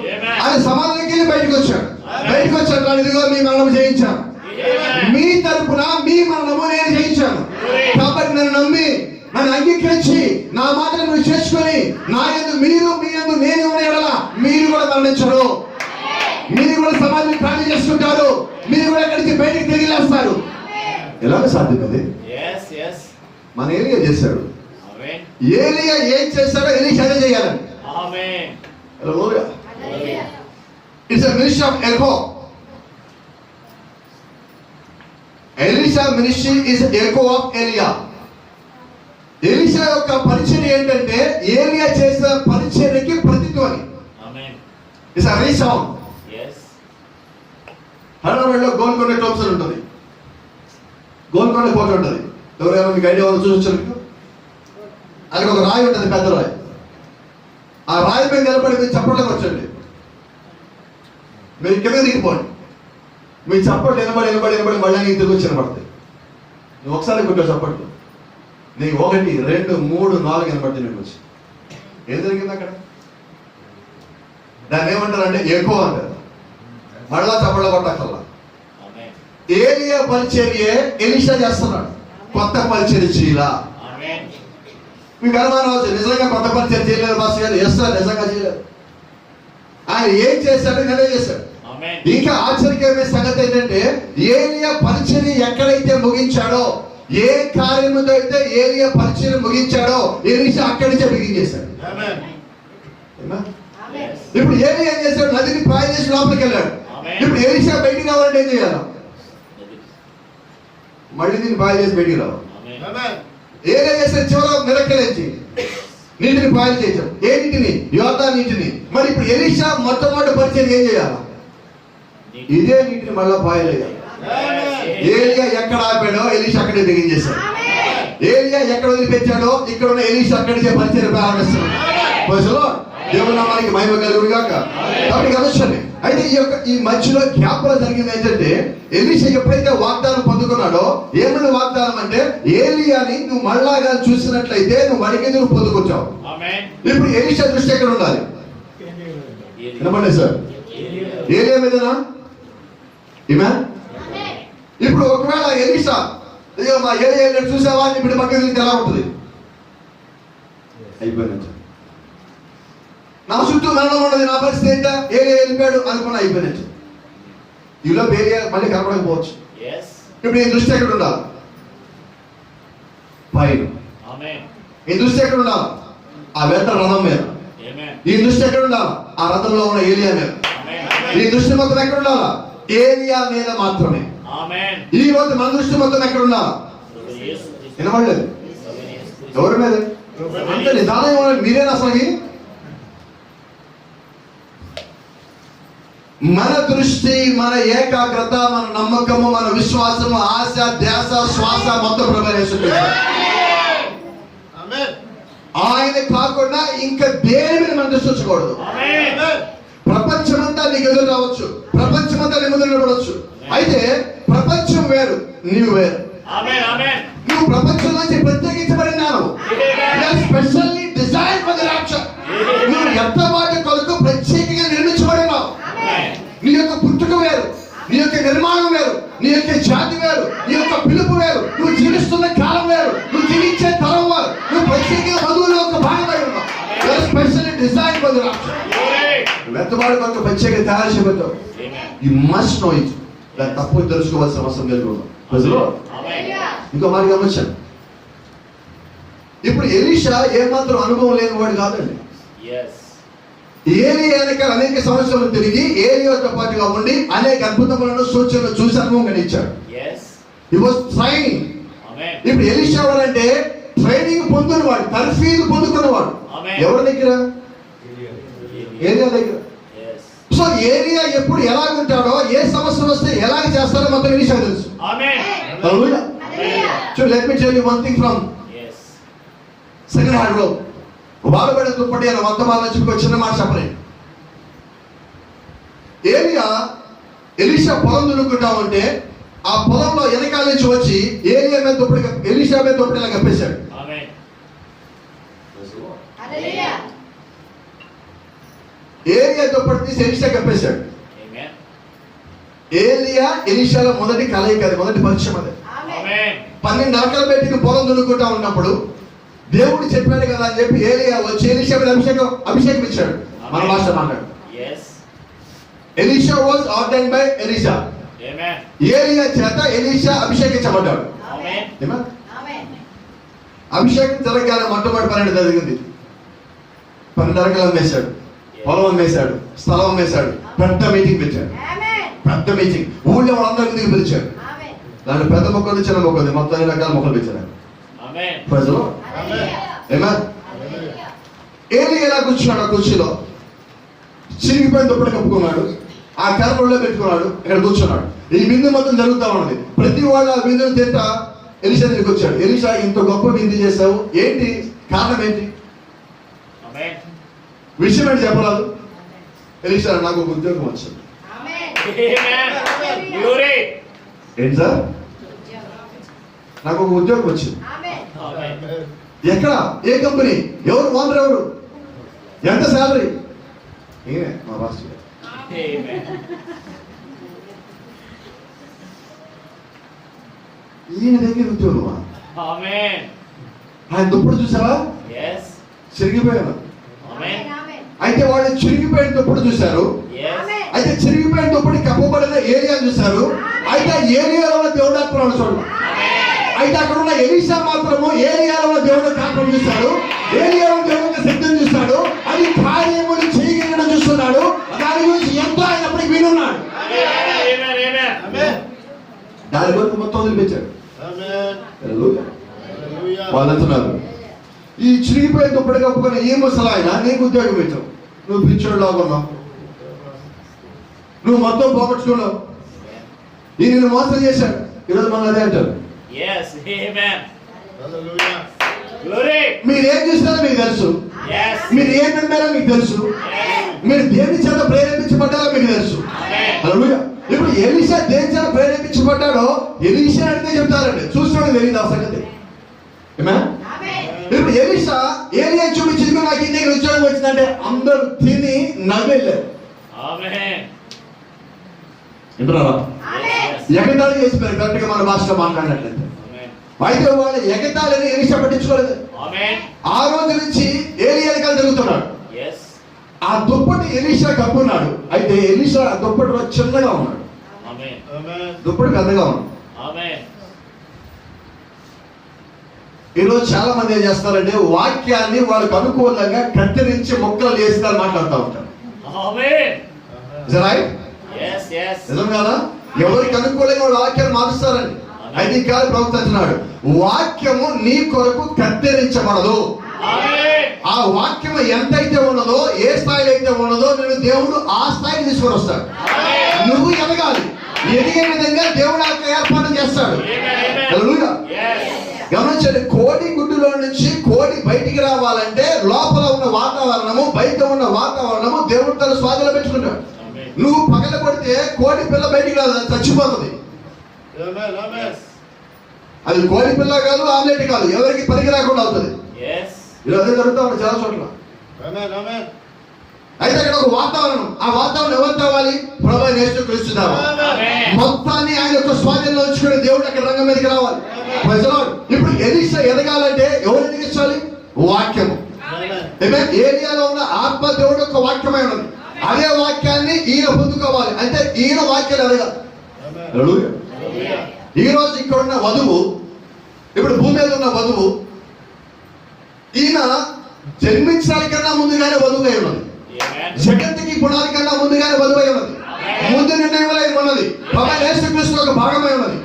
ఆయన సమాధిలోకి వెళ్ళి బయటకు వచ్చాడు. బయటకు వచ్చాడు, ఇదిగో మీ మరణం చేయించాను, మీ తరపున మీ మరణము నేను చేయించాను. కాబట్టి నన్ను నమ్మి నన్ను అంగీకరించి నా మాటను నువ్వు చేసుకొని నా యందు మీరు మీ యందు నేను ఉన్న యెడల మీరు కూడా మరణించరు. మీరు కూడా సమాధిని ఖాళీ చేసుకుంటారు. మీరు కూడా ఇక్కడికి బయటికి తిరిగిలేస్తారు. ఎలాగ సాధ్యం అది? మన ఏలియా చేశాడు. ఏలియా ఏం చేశాడో ఎలీషా అదే చేయాలని. It's a ministry of echo. Elisha ministry is echo of ఏలియా. ఎలీషా యొక్క పరిచయం ఏంటంటే ఏలియా చేసిన పరిచర్యకి ప్రతిధ్వని. It's a resound. హైదరాబాద్లో గోల్కొండ టోప్స్ ఉంటుంది. గోల్కొండ కోట ఉంటుంది. ఎవరైనా మీకు ఐడియా వాళ్ళు చూసొచ్చారు. అక్కడ ఒక రాయి ఉంటుంది, పెద్ద రాయి. ఆ రాయి మీద నిలబడి మీరు చప్పట్లోకి వచ్చండి. మీరు కింద దిగిపోండి. మీ చప్పట్లు నిలబడి నిలబడి నిలబడి మళ్ళీ నీకు తిరిగి వచ్చి నిలబడతాయి. నువ్వు ఒకసారి కొట్టావు చప్పట్లు, నీకు 1, 2, 3, 4 వినపడుతుంది. నీకు వచ్చి ఏం జరిగింది అక్కడ? దాన్ని ఏమంటారంటే ఎక్కువ అంటారు. మళ్ళా చప్పట్లు కొట్టక్కల్లా. ఏలియా పరిచర్యే ఎలీషా చేస్తున్నాడు. కొత్త పరిచర్య చేయాల. మీకు అనుమానం వచ్చి నిజంగా కొత్త పరిచర్య చేయలేదు మాస్టర్ గారు. చేస్తారు, నిజంగా చేయలేదు. ఆయన ఏం చేశాడు? నేనే చేశాడు. ఇంకా ఆశ్చర్యకరమైన సంగతి ఏంటంటే ఏలియా పరిచర్య ఎక్కడైతే ముగించాడో, ఏ కార్యముతో అయితే ఏలియా పరిచర్య ముగించాడో ఎలీషా అక్కడి నుంచే బిగించేశాడు. ఇప్పుడు ఏలియా ఏం చేశాడు? నదిని పాయ చేసి లోపలికి వెళ్ళాడు. ఇప్పుడు ఎలీషా బయటికి రావాలంటే ఏం చేయాలి? మళ్ళీ దీన్ని పాయ చేసి బయటికి రావాలి. ఏలియా చేసే చివర మిరకలేంచి నీటిని పాయలు చేశాడు. ఏ నీటిని? యోర్దాను నీటిని. మరి ఇప్పుడు ఎలీషా మొట్టమొదటి పరిచయం ఏం చేయాలి? ఇదే నీటిని మళ్ళా పాయలు వేయాలి. ఏలియా ఎక్కడ ఆపాడో ఎలీషా అక్కడే బిగించేశాడు. ఏలియా ఎక్కడ వదిలిపెట్టాడో ఇక్కడ ఉన్న ఎలీషా అక్కడి పరిచయం ప్రారంభిస్తున్నాడు. దేవుని నామానికి మహిమ కలుగును గాక. కాబట్టి గమనించండి. అయితే ఈ మధ్యలో గ్యాప్లో జరిగింది ఏంటంటే ఎలీషా ఎప్పుడైతే వాగ్దానం పొందుకున్నాడో, ఏమన్నా వాగ్దానం అంటే ఏలియాని నువ్వు మళ్ళాగా చూసినట్లయితే నువ్వు అడిగేది నువ్వు పొందుకుంటావు. ఇప్పుడు ఎలీషా దృష్టి ఎక్కడ ఉండాలి? వినపండి సార్, ఏలియా మీదనా? ఇప్పుడు ఒకవేళ ఎలీషా మా ఏలియా చూసావా ఇప్పుడు పక్కన ఎలా ఉంటుంది? అయిపోయినట్టు. నా చుట్టూ మరణం ఉండదు, నా పరిస్థితి ఏంటా? ఏలియా వెళ్ళిపోయాడు అనుకున్నా, అయిపోయినట్టు. ఈలో ఏలియా మళ్ళీ కనపడకపోవచ్చు. ఇప్పుడు ఈ దృష్టి ఎక్కడ ఉండాలి? పైన. ఈ దృష్టి ఎక్కడ ఉండాలి? ఆ వెంట రథం మీద. ఈ దృష్టి ఎక్కడ ఉండాలి? ఆ రథంలో ఉన్న ఏలియా మీద. ఈ దృష్టి మొత్తం ఎక్కడ ఉండాలా? ఏలియా మీద మాత్రమే. ఈ రోజు మన దృష్టి మొత్తం ఎక్కడ ఉండాలా? వినపడలేదు. ఎవరి మీద? అంత నిదానం మీరేనా అసలు? మన దృష్టి, మన ఏకాగ్రత, మన నమ్మకము, మన విశ్వాసము, ఆశ, ధ్యాస, శ్వాస మొత్తం ప్రభువైన ఆయన కాకుండా ఇంకా దేని మీద మనం దృష్టి ఉంచకూడదు. ప్రపంచమంతా నీకు ఎదురు రావచ్చు, ప్రపంచమంతా నీ ముందు నిలబడవచ్చు. అయితే ప్రపంచం వేరు, నీవు వేరు. నువ్వు ప్రపంచం నుంచి ప్రత్యేకించబడినావు. Specially design for the rapture. నువ్వు ఎంతవాటి కొరకు ప్రత్యేకంగా నిర్మించబడినావు. నీ యొక్క పుట్టుక వేరు, నీ యొక్క నిర్మాణం వేరు, నీ యొక్క జాతి వేరు, నీ యొక్క పిలుపు వేరు, నువ్వు జీవిస్తున్న కాలం వేరు, నువ్వు జీవించే తరం వేరు. నువ్వు ప్రత్యేకంగా వధువుల యొక్క భాగమై ఉన్నావు. Specially design for the rapture. వెత్తవాడి కొరకు ప్రత్యేకంగా తయారు చేయబడ్డావు. You must know it. దాన్ని తప్పు తెలుసుకోవాల్సిన అవసరం కలిగి ఉన్నాం. ఇంకో మాట గమనించండి. ఇప్పుడు ఎలీషా ఏమాత్రం అనుభవం లేని వాడు కాదండి. ఏలియా వెనకాల అనేక సంవత్సరాలు తిరిగి ఏలియాతో పాటుగా ఉండి అనేక అద్భుతములను సూచనలు చూసి అనుభవం గణించాడు. He was trained. ఇప్పుడు ఎలీషా అంటే ట్రైనింగ్ పొందినవాడు, తర్ఫీదు పొందుకున్నవాడు. ఎవరి దగ్గర? ఏలియా దగ్గర. సో ఏలియా ఎప్పుడు ఎలాగుంటాడో, ఏ సమస్య వస్తే ఎలాగ చేస్తాడో మొత్తం ఎలీషా తెలుసు. So let me tell you one thing from second hand row. బాధపడే దుప్పటి అని వర్తమానం చెప్పుకో, చిన్న మాట చెప్పలేదు. ఎలీషా పొలం దున్నుకుంటా ఉంటే ఆ పొలంలో వెనకాల నుంచి వచ్చి ఏలియా మీద దుప్పటి ఎలీషా మీద దుప్పటి ఇలా కప్పేశాడు. ఆమేన్. హల్లెలూయా. ఏలియా దుప్పటి తీసి ఎలీషా కప్పేశాడు. ఆమేన్. ఏలియా ఎలీషాల మొదటి కలయిక, అది మొదటి పరిచయం. అది ఆమేన్. ఆమేన్. 12 నరకలు పెట్టి పొలం దున్నుకుంటా ఉన్నప్పుడు దేవుడు చెప్పాడు కదా అని చెప్పి ఏలియా వచ్చి ఎలీషా మీద అభిషేకం ఇచ్చాడు. మన భాష మాట్లాడు. Yes. Elisha was ordained by Elisha. Amen. ఏలియా చేత ఎలీషా అభిషేకించబడ్డాడు. ఆమేన్. ఏమా? ఆమేన్. అభిషేకం జరగానే మొట్టమొదటి పని జరిగింది. 12 నరకలు అమ్మేశాడు, పొలం అమ్మేశాడు, స్థలం అమ్మేశాడు, పెద్ద మీటింగ్ పెట్టాడు. ఆమేన్. పెద్ద మీటింగ్, ఊళ్ళో వాళ్ళందరికీ దిగి పిలిచాడు. ఆమేన్. దాంట్లో పెద్ద మొక్కలు చిన్న మొక్కలు మొత్తం 2 రకాల మొక్కలు పెంచాడు. ఆమేన్. ప్రజలు హల్లెలూయా. ఏమా? హల్లెలూయా. ఏలియా ఎలా కూర్చున్నాడు ఆ కుర్చీలో? చిరిగిపోయిన దుప్పటి కప్పుకున్నాడు, ఆ కర్రలో పెట్టుకున్నాడు, ఇక్కడ కూర్చున్నాడు. ఈ బిందు మొత్తం జరుగుతూ ఉన్నది. ప్రతి వాళ్ళు ఆ బిందును తింటా ఎలీషా దగ్గరికి వచ్చాడు. ఎలీషా, ఇంత గొప్ప బిందు చేశావు, ఏంటి కారణం ఏంటి? ఆమేన్. విషయం ఏంటి చెప్పరాదు? ఎలీషా, నాకు ఒక ఉద్యోగం వచ్చింది. ఆమేన్. Amen. Glory. ఏంటి సార్? నాకు ఒక ఉద్యోగం వచ్చింది. ఆమేన్. ఆమేన్. ఎక్కడ? ఏ కంపెనీ? ఎవరు ఓనర్? ఎవరు? ఎంత శాలరీ? ఈయనే మా రాష్ట్ర. Amen. ఈయన దగ్గర ఉద్యోగమా? Amen. ఆయన దుప్పుడు చూసావా? Yes. చిరిగిపోయాను. Amen. ఆమేన్. అయితే వాళ్ళు చిరిగిపోయిన దుప్పుడు చూశారు. Yes. ఆమేన్. అయితే చిరిగిపోయిన దుప్పుడు కప్పబడిన ఏలియా చూశారు. అయితే ఏలియాలో ఉన్న దేవుడు ఆత్మను చూడండి. అయితే అక్కడ ఉన్న ఎలీషా మాత్రము ఏలియాలో ఉన్న దేవుడు ఆత్మను చూశాడు. ఏలియాలో ఉన్న దేవుడు శక్తిని చూస్తాడు. అది కార్యములు చేయగలిగిన చూస్తున్నాడు. దాని గురించి ఎంతో అయినప్పటికీ వినున్నాడు. Amen. Amen. దాని గురించి మొత్తం వదిలిపెట్టాడు. హల్లెలూయా. వాళ్ళు అంటున్నారు, ఈ చిరిగిపోయిన దుప్పటి కప్పుకున్న ఈ ముసలాయన నీకు ఉద్యోగం పెట్టావు, నువ్వు పిచ్చోడు లాగా ఉన్నావు, నువ్వు మొత్తం పోగొట్టుకున్నావు, ఈ నిన్ను మోసం చేశాడు. ఈరోజు మన అదే అంటారు. Yes. Amen. Glory. మీరేం చేస్తారో మీకు తెలుసు, Yes. మీరు ఏం నమ్మారో మీకు తెలుసు, Yes. మీరు దేని చేత ప్రేరేపించబడ్డారో మీకు తెలుసు. Amen. హల్లెలూయా. ఇప్పుడు ఎలీషా దేని చేత ప్రేరేపించబడ్డాడో ఎలీషా అడిగితే చెప్తారండి, చూసుకోవడం తెలియదు ఆ సంగతి. ఆమేన్. ఇప్పుడు ఎలీషా ఏలియా చూపించింది, నాకు ఈ దగ్గర ఉద్యోగం వచ్చిందంటే అందరూ తిని నవ్వెళ్ళారు. Amen. వింటున్నారా? ఆమేన్. ఎగతాళి చేసిపోయారు, కరెక్ట్ గా మన భాషలో మాట్లాడినట్లయితే. Amen. అయితే వాళ్ళు ఎగతాళిని ఎలీషా పట్టించుకోలేదు. Amen. ఆ రోజు నుంచి ఏలియా వెనకాల తిరుగుతున్నాడు. Yes. ఆ దుప్పటి ఎలీషా కప్పున్నాడు. అయితే ఎలీషా ఆ దుప్పటిలో చిన్నగా ఉన్నాడు, Amen. దుప్పటి పెద్దగా ఉన్నాడు. Amen. ఈరోజు చాలా మంది ఏం చేస్తారంటే వాక్యాన్ని వాళ్ళకు అనుకూలంగా కత్తిరించి మొక్కలు చేస్తారు, మాట్లాడుతూ ఉంటారు. Amen. రైట్? Yes. Yes. నిజం కదా? ఎవరికి అనుకూలంగా వాళ్ళ వాక్యాన్ని మారుస్తారండి. అయితే ఈ కాదు ప్రవక్త అంటున్నాడు, వాక్యము నీ కొరకు కత్తిరించబడదు. Amen. ఆ వాక్యము ఎంతైతే ఉన్నదో, ఏ స్థాయిలో అయితే ఉన్నదో, నేను దేవుడు ఆ స్థాయికి తీసుకొని వస్తాడు. నువ్వు ఎదగాలి, ఎదిగే విధంగా దేవుడు ఆ ఏర్పాటు చేస్తాడు. Amen. హల్లెలూయా. Yes. గమనించండి, కోడి గుడ్డులో నుంచి కోడి బయటికి రావాలంటే లోపల ఉన్న వాతావరణము, బయట ఉన్న వాతావరణము దేవుడు తన స్వాధీనంలో పెట్టుకుంటాడు. Amen. నువ్వు పగల కొడితే కోడి పిల్ల బయటికి రాదు, అది చచ్చిపోతుంది. Yes. అది కోడి పిల్ల కాదు, ఆమ్లెట్ కాదు, ఎవరికి పనికి రాకుండా అవుతుంది. Yes. ఇలా అదే జరుగుతూ ఉంటుంది చాలా చోట్ల. అయితే అక్కడ ఒక వాతావరణం, ఆ వాతావరణం ఎవరు తేవాలి? ప్రభువైన యేసుక్రీస్తు తేవాలి. Amen. మొత్తాన్ని ఆయన యొక్క స్వాధీనంలో ఉంచుకుని దేవుడు అక్కడ రంగం మీదకి రావాలి. Praise the Lord. ఇప్పుడు ఎలీషా ఎదగాలంటే ఎవరు ఎదిగించాలి? వాక్యము. Amen. ఏలియాలో ఉన్న ఆత్మ దేవుడు యొక్క వాక్యమై ఉన్నది. అదే వాక్యాన్ని ఈయన పొందుకోవాలి, అంటే ఈయన వాక్యాలు ఎదగాలి. హల్లెలూయా. ఈ రోజు ఇక్కడ ఉన్న వధువు, ఇప్పుడు భూమి మీద ఉన్న వధువు, ఈయన జన్మించడానికన్నా ముందుగానే వధువై ఉన్నది. Amen. జగత్తుకి పునాది కన్నా ముందుగానే వధువై ఉన్నది. ముందు నిర్ణయమై ఉన్నది. ప్రభువైన యేసుక్రీస్తు ఒక భాగమై ఉన్నది.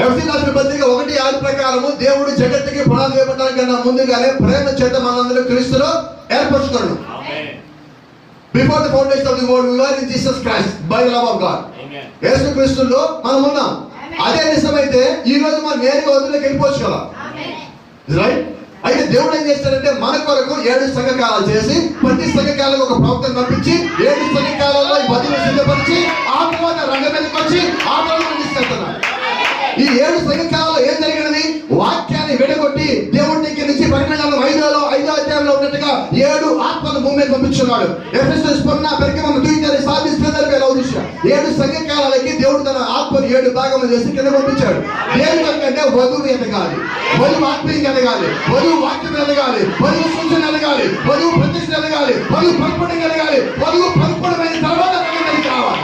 ఎఫెసీ రాసిన పత్రిక 1:6 ప్రకారము దేవుడు జగత్తుకి పునాది వేయబడడానికన్నా ముందుగానే ప్రేమ చేత మనందరూ క్రీస్తులో ఏర్పరచుకున్నాడు. Amen. Before the foundation of the world, we were in Jesus Christ by the love of God. Amen. యేసుక్రీస్తులో మనం ఉన్నాం. అదే నిజమైతే ఈ రోజు మనం నేరుగా వధువులోకి వెళ్ళిపోవచ్చు కదా. ఆమేన్. రైట్? అయితే దేవుడు ఏం చేస్తాడంటే మన కొరకు 7 సంఘకాలాలు చేసి ప్రతి సంఘకాలకు ఒక ప్రవక్తను పంపించి 7 సంఘకాలలో ఈ వధువును సిద్ధపరిచి ఆ తర్వాత రంగం మీదకి వచ్చి ఆ తర్వాత తీసుకెళ్తున్నాడు. ఈ 7 సంఘకాలలో ఏం జరిగినది? వాక్యాన్ని విడగొట్టి దేవుడి దగ్గర నుంచి పరిణామం 5వ అధ్యాయంలో ఉన్నట్టుగా 7 ఆత్మను భూమి మీద పంపించున్నాడు. ఎఫెసస్, స్మరణ, పెర్గమము, థుయతైర, సార్డిస్, ఫిలదెల్ఫియా, లవోదికియా 7 సంఘకాలకి దేవుడు తన ఆత్మను 7 భాగములు చేసి కింద పంపించాడు. దేని కంటే వధువు ఎదగాలి, వధువు ఆత్మీయంగా ఎదగాలి, వధువు వాక్యం ఎదగాలి, వధువు సూచన ఎదగాలి, వధువు ప్రతిష్ఠ ఎదగాలి, వధువు పరిపూర్ణంగా ఎదగాలి, వధువు పరిపూర్ణమైన తర్వాత రంగంలోకి రావాలి.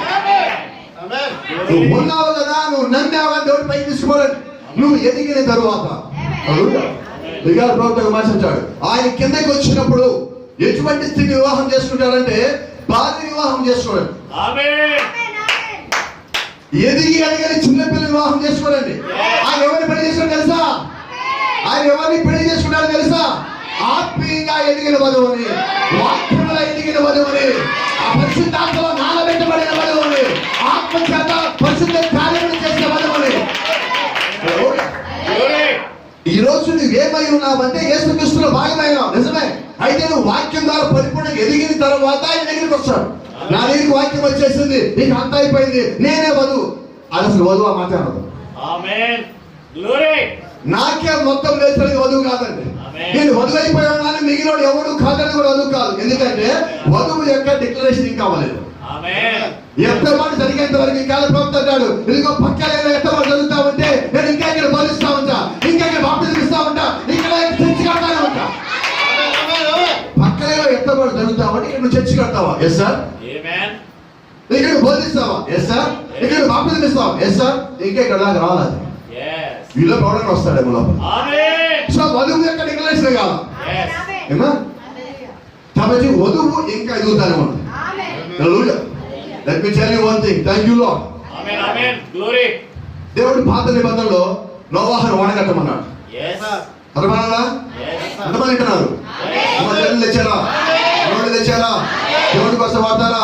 నువ్వు ఉన్నావు కదా, నువ్వు నమ్మావు అని దేవుడు పైకి తీసుకోవాలి. నువ్వు ఎదిగిన తరువాత ప్రవక్తగా మాట్లాడాడు. ఆయన కిందకి వచ్చినప్పుడు ఎటువంటి స్థితి వివాహం చేసుకుంటాడంటే భార్య వివాహం చేసుకోవడం. ఎదిగి ఎదగని చిన్నపిల్ల వివాహం చేసుకోడండి. ఆయన ఎవరిని పెళ్లి చేసుకున్నాడు తెలుసా? ఆయన ఎవరిని పెళ్లి చేసుకున్నాడు తెలుసా? ఆత్మీయంగా ఎదిగిన వధువుని, వాక్యంలో ఎదిగిన వధువుని, ఆ పరిశుద్ధాత్మలో నానబెట్టబడిన వధువుని, ఆత్మ చేత పరిశుద్ధ కార్యములు చేసిన వధువుని. ఈ రోజు నువ్వేమై ఉన్నావంటే యేసుక్రీస్తులో భాగమైనావు, నిజమే. అయితే నువ్వు వాక్యం ద్వారా పరిపూర్ణంగా ఎదిగిన తర్వాత ఆయన దగ్గరికి వస్తాడు. నా దగ్గరికి వాక్యం వచ్చేసింది, నీకు అంత అయిపోయింది, నేనే వధువు. అది అసలు వధువు మాట్లాడదు. నాకే మొత్తం లేచడానికి వధువు కాదండి. నేను వధువు అయిపోయాను కానీ మిగిలిన ఎవరు కాదని కూడా వధువు కాదు. ఎందుకంటే వధువు యొక్క డిక్లరేషన్ ఇంకా అవ్వలేదు. ఎంతమంది జరిగేంత వరకు ఈ కాల ప్రవక్త అంటాడు, ఇదిగో పక్కన ఎంతమంది చదువుతా ఉంటే నేను ఇంకా ఇక్కడ బోధిస్తా ఉంటా, ఇంకా ఇక్కడ బాప్టిజం ఇస్తా ఉంటా, ఇక్కడ చర్చి కడతానే ఉంటా. పక్కన ఎంతమంది చదువుతా ఉంటే ఇక్కడ చర్చి కడతావా? Yes sir. ఇక్కడ బోధిస్తావా? Yes sir. ఇక్కడ బాప్టిజం ఇస్తావా? Yes sir. ఇంకా ఇక్కడ దాకా రావాలి. వీళ్ళు ప్రవడన వస్తాడేమో లోపల. సో వధువు యొక్క డిక్లరేషన్ కావాలి. ఏమా? కాబట్టి వధువు ఇంకా ఎదుగుతానే ఉంటుంది. Let me tell you one thing. Thank you Lord. Amen. Amen. Glory. దేవుడు పాత నిబంధనలో నోవాహును వాడగట్టమన్నాడు. Yes. అర్థమన్నారా? Yes. ఎంతమంది అంటున్నారు? చెల్లెలు తెచ్చారా? నోళ్ళు తెచ్చారా? దేవుడి కోసం వాడతారా?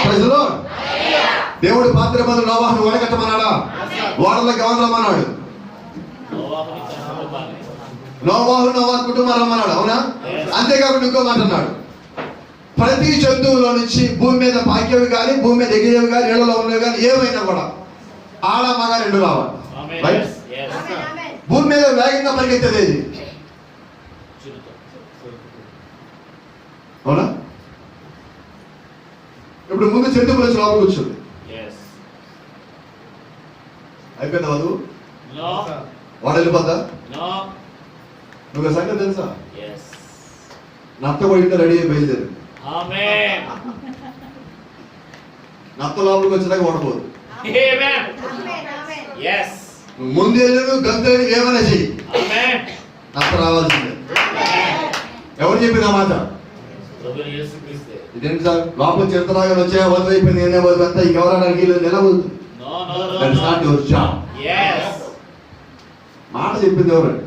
Praise the Lord. దేవుడు పాత నిబంధనలో నోవాహును వాడగట్టమన్నాడా? వాడలోకి ఎవరు రమ్మన్నాడు? నోవాహు నోవాహు కుటుంబం రమ్మన్నాడు. అవునా? అంతేకాకుండా ఇంకో మాట అన్నాడు, ప్రతి జంతువులో నుంచి భూమి మీద పాకేవి కానీ భూమి మీద ఎగిరేవి కానీ నీళ్ళలో ఉన్నవి కానీ ఏమైనా కూడా ఆడ మగ 2 రావాలి. రైట్? భూమి మీద వేగంగా పరిగెత్తేది అవునా? ఇప్పుడు ముందు జంతువులు వచ్చి లోపలికి వచ్చింది. అయిపోయిందా వధువు? వాడు వెళ్ళిపోద్దా? నువ్వు సంగతి తెలుసా? నత్త కొడితే రెడీ అయి బయలుదేరు. నత్త లోపలికి వచ్చినాక ఓడపోదు. ముందు గంతు ఏమైనా చెయ్యి, నత్త రావాల్సిందే. ఎవరు చెప్పిన మాట? ఇదేంటి సార్ లోపల చిరతలాగా వచ్చా వద్దు అయిపోయింది, నేనే వద్దు అంతా ఇంకెవరడానికి ఎలా వద్దు? మాట చెప్పింది ఎవరండి?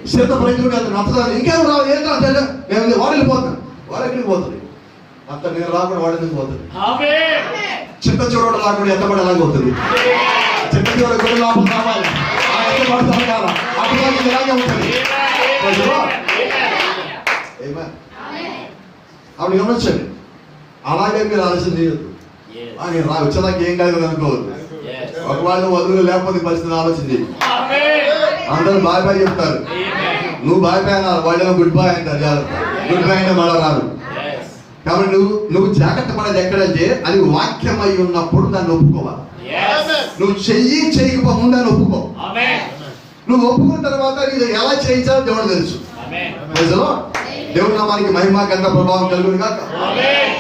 చిరత ప్రజలు కాదు, నచ్చదాన్ని ఇంకెవరు రావాలి. ఏంటంటే మేము వాడు వెళ్ళిపోతాం. వాడు ఎక్కడికి పోతుంది? అంత నేను రాకుండా వాడు ఎందుకు పోతుంది? చిత్త చూడడం రాకుండా ఎత్తబడి ఎలాగ అవుతుంది? చిత్త చూడ గుడి లోపల కావాలి, ఆ ఎత్తబడతాను కాదా అప్పుడు ఎలాగే ఉంటుంది. అప్పుడు గమనించండి, అలాగే మీరు ఆలోచన చేయొద్దు. నేను వచ్చేదాకా ఏం కాదు అనుకోవద్దు. ఒకవేళ వదులు లేకపోతే పరిస్థితి ఆలోచన చేయి. అందరూ బాయ్ బాయ్ చెప్తారు, నువ్వు బాయ్ బాయ్ అన్నారు, వాళ్ళు గుడ్ బాయ్ అంటారు. జాగ్రత్త, గుడ్ బాయ్ అంటే మళ్ళా రాదు. కాబట్టి నువ్వు జాగ్రత్త పడేది ఎక్కడంటే అది వాక్యం అయి ఉన్నప్పుడు దాన్ని ఒప్పుకోవాలి. నువ్వు చేయకపోకుండా దాన్ని ఒప్పుకో. నువ్వు ఒప్పుకున్న తర్వాత నీకు ఎలా చేయించాలో దేవుడు తెలుసు. దేవుడు నామానికి మహిమ గంట ప్రభావం కలుగును కాక.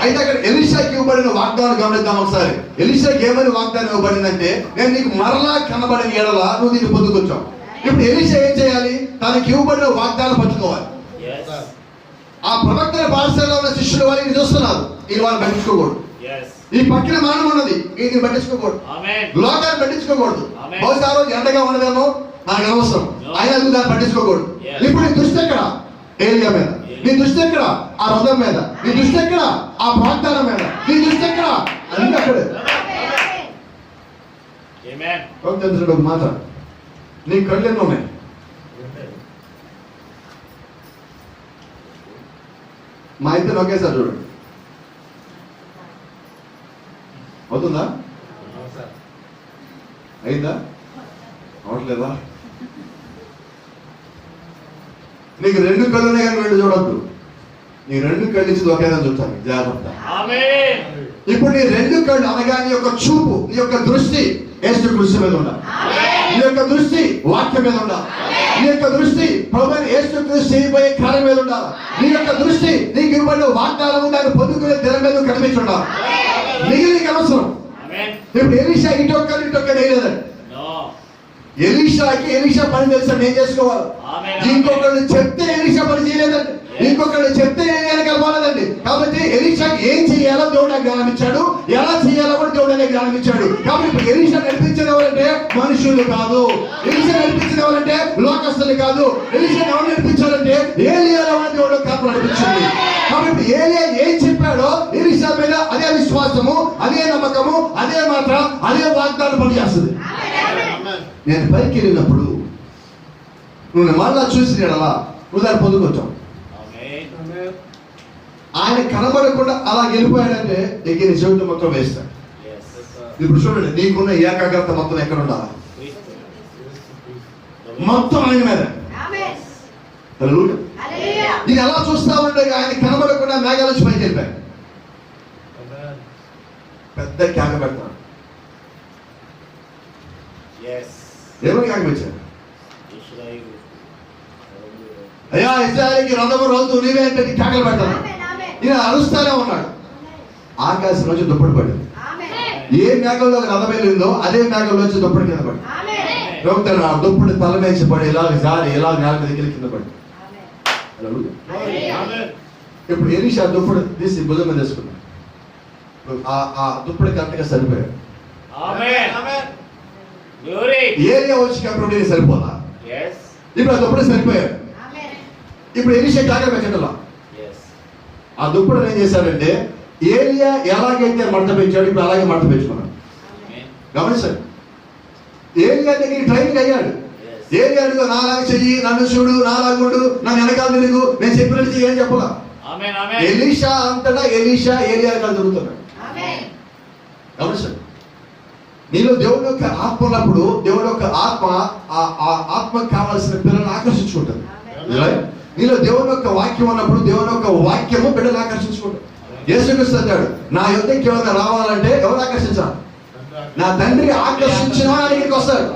అయితే అక్కడ ఎలీషాకి ఇవ్వబడిన వాగ్దానం గమనిద్దాం ఒకసారి. ఎలీషాకి ఏమని వాగ్దానం ఇవ్వబడిందంటే, నేను నీకు మరలా కనబడిన ఎడల నువ్వు దీన్ని పొందుకొచ్చావు. ఇప్పుడు ఎలీషా ఏం చేయాలి? తనకి ఇవ్వబడిన వాగ్దానం పట్టుకోవాలి. ఆ ప్రవక్తల పాఠశాలలో ఉన్న శిష్యులు వారిని చూస్తున్నారు, ఈ వాళ్ళు పట్టించుకోకూడదు. ఈ పక్కన మరణం ఉన్నది, వీటిని పట్టించుకోకూడదు. లోకాన్ని పట్టించుకోకూడదు. బహుశా రోజు ఎండగా ఉన్నదేమో నాకు అవసరం, అయినా దాన్ని పట్టించుకోకూడదు. ఇప్పుడు నీ దృష్టి ఎక్కడ? ఏలియా మీద. నీ దృష్టి ఎక్కడ? ఆ రథం మీద. నీ దృష్టి ఎక్కడ? ఆ వాగ్దానం మీద. నీ దృష్టి ఎక్కడ? అన్ని అక్కడే. ఒక మాట, నీ కళ్ళు ఎన్ని ఉన్నాయి? మా ఇద్దరు ఒకేసారి చూడండి. అవుతుందా? అవును సార్. అయిందా? అవట్లేదా? నీకు రెండు కళ్ళునే కానీ రెండు చూడొద్దు. నీ రెండు కళ్ళు ఇచ్చి ఒకేదా చూస్తాను, జాగ్రత్త. ఆమేన్. ఇప్పుడు నీ రెండు కళ్ళు అనగా నీ యొక్క చూపు, నీ యొక్క దృష్టి యేసు క్రీస్తు మీద ఉండాలి. నీ యొక్క దృష్టి వాక్యం మీద ఉండాలి. నీ యొక్క దృష్టి ప్రభువైన యేసు క్రీస్తు చేయబోయే కార్యం మీద ఉండాలి. నీ యొక్క దృష్టి నీకు ఇవ్వబడిన వాగ్దానం దాన్ని పొందుకునే దినం మీద కనిపించి ఉండాలి. మిగిలిన అవసరం. ఆమేన్. ఇప్పుడు ఎలీషా ఇటొక్కడు వేయలేదండి. నో. ఎలీషా పని తెలుసా, నేను చేసుకోవాలి. ఆమేన్. ఇంకొకళ్ళు చెప్తే ఎలీషా పని చేయలేదండి. ఇంకొకళ్ళు చెప్తే కలపాలేదండి. కాబట్టి ఎలీషా ఏం చేయాలో దేవుడు జ్ఞానం ఇచ్చాడు, ఎలా చేయాలో కూడా దేవుడు జ్ఞానం ఇచ్చాడు. కాబట్టి ఇప్పుడు ఎలీషా నడిపించిన ఎవరంటే మనుషులు కాదు. ఎలీషా నడిపించిన ఎవరంటే లోకస్తులు కాదు. ఎలీషా ఎవరు నడిపించాలంటే ఏలియాలో దేవుడు కాపు నడిపించింది. కాబట్టి ఏలియా ఏం చెప్పాడో ఎలీషా మీద అదే విశ్వాసము, అదే నమ్మకము, అదే మాట, అదే వాగ్దానం పనిచేస్తుంది. నేను పైకి వెళ్ళినప్పుడు నువ్వు మళ్ళా చూసి అలా నువ్వు దాన్ని పొందుకొచ్చావు. ఆమేన్. ఆయన కనబడకుండా అలా వెళ్ళిపోయాడంటే ఎగిరి చెవిటి మొత్తం వేస్తాడు. yes. ఇప్పుడు చూడండి, నీకున్న ఏకాగ్రత మొత్తం ఎక్కడ ఉండాలి? క్రీస్తు. మొత్తం ఆయన మీద. హల్లెలూయా. ఇది ఎలా చూస్తామంటే ఆయన కనబడకుండా మేఘాల నుంచి పైకి వెళ్ళిపోయాడు. ఆమేన్. పెద్ద కేక పెడతాడు. yes. ఏమని కేక పెట్టాడు? ఇశ్రాయేలు. అయ్యా ఇశ్రాయేలుకి రథము రోజు నీవే అంటే కేకలు పెడతాడు. ఈయన అరుస్తానే ఉన్నాడు. ఆకాశం నుంచి దుప్పటి పడింది. ఏ మేఘంలో రథం వెళ్ళిందో అదే మేఘంలో నుంచి దుప్పటి కింద పడి ప్రభుత్వం ఆ దుప్పటి తల వేసి పడి ఇలా జారి ఇలా నేల మీద కింద పడి. హల్లెలూయా. ఆమేన్. ఇప్పుడు ఎలీషా దుప్పటి తీసి భుజం మీద వేసుకున్నాడు. ఆ దుప్పటి కరెక్ట్గా సరిపోయాడు. ఆమేన్. ఆమేన్. గ్లోరీ. ఏరియా వచ్చినప్పుడు సరిపోదా? yes. ఇప్పుడు ఆ దుప్పటి సరిపోయాడు. ఇప్పుడు ఎలీషా జాగ్రత్త పెట్టడంలా yes. ఆ దుప్పటి ఏం చేశాడంటే ఏలియా ఎలాగైతే మడత పెంచాడు ఇప్పుడు అలాగే మడత పెంచుకున్నాడు. ఆమేన్. గమనించండి, ఏలియా దగ్గర ట్రైనింగ్ అయ్యాడు. yes. ఏలియాడు నాలాగా చెయ్యి, నన్ను చూడు, నాలాగుండు, నన్ను వెనకాల తిరుగు, నేను చెప్పినట్టు చెయ్యి అని చెప్పలా. ఆమేన్. ఆమేన్. ఎలీషా అంతటా ఎలీషా ఏలియా కాదు తిరుగుతున్నాడు. గమనించండి, నీలో దేవుడు యొక్క ఆత్మ ఉన్నప్పుడు దేవుడు యొక్క ఆత్మ ఆ ఆత్మకు కావాల్సిన పిల్లలను ఆకర్షించుకుంటుంది. Right? నీలో దేవుని యొక్క వాక్యం ఉన్నప్పుడు దేవుని యొక్క వాక్యము బిడ్డలు ఆకర్షించుకుంటారు. యేసుక్రీస్తు అన్నాడు, నా యుద్ధకి ఎవరైనా రావాలంటే ఎవరు ఆకర్షించాలి? నా తండ్రి ఆకర్షించిన వారికి వస్తాడు.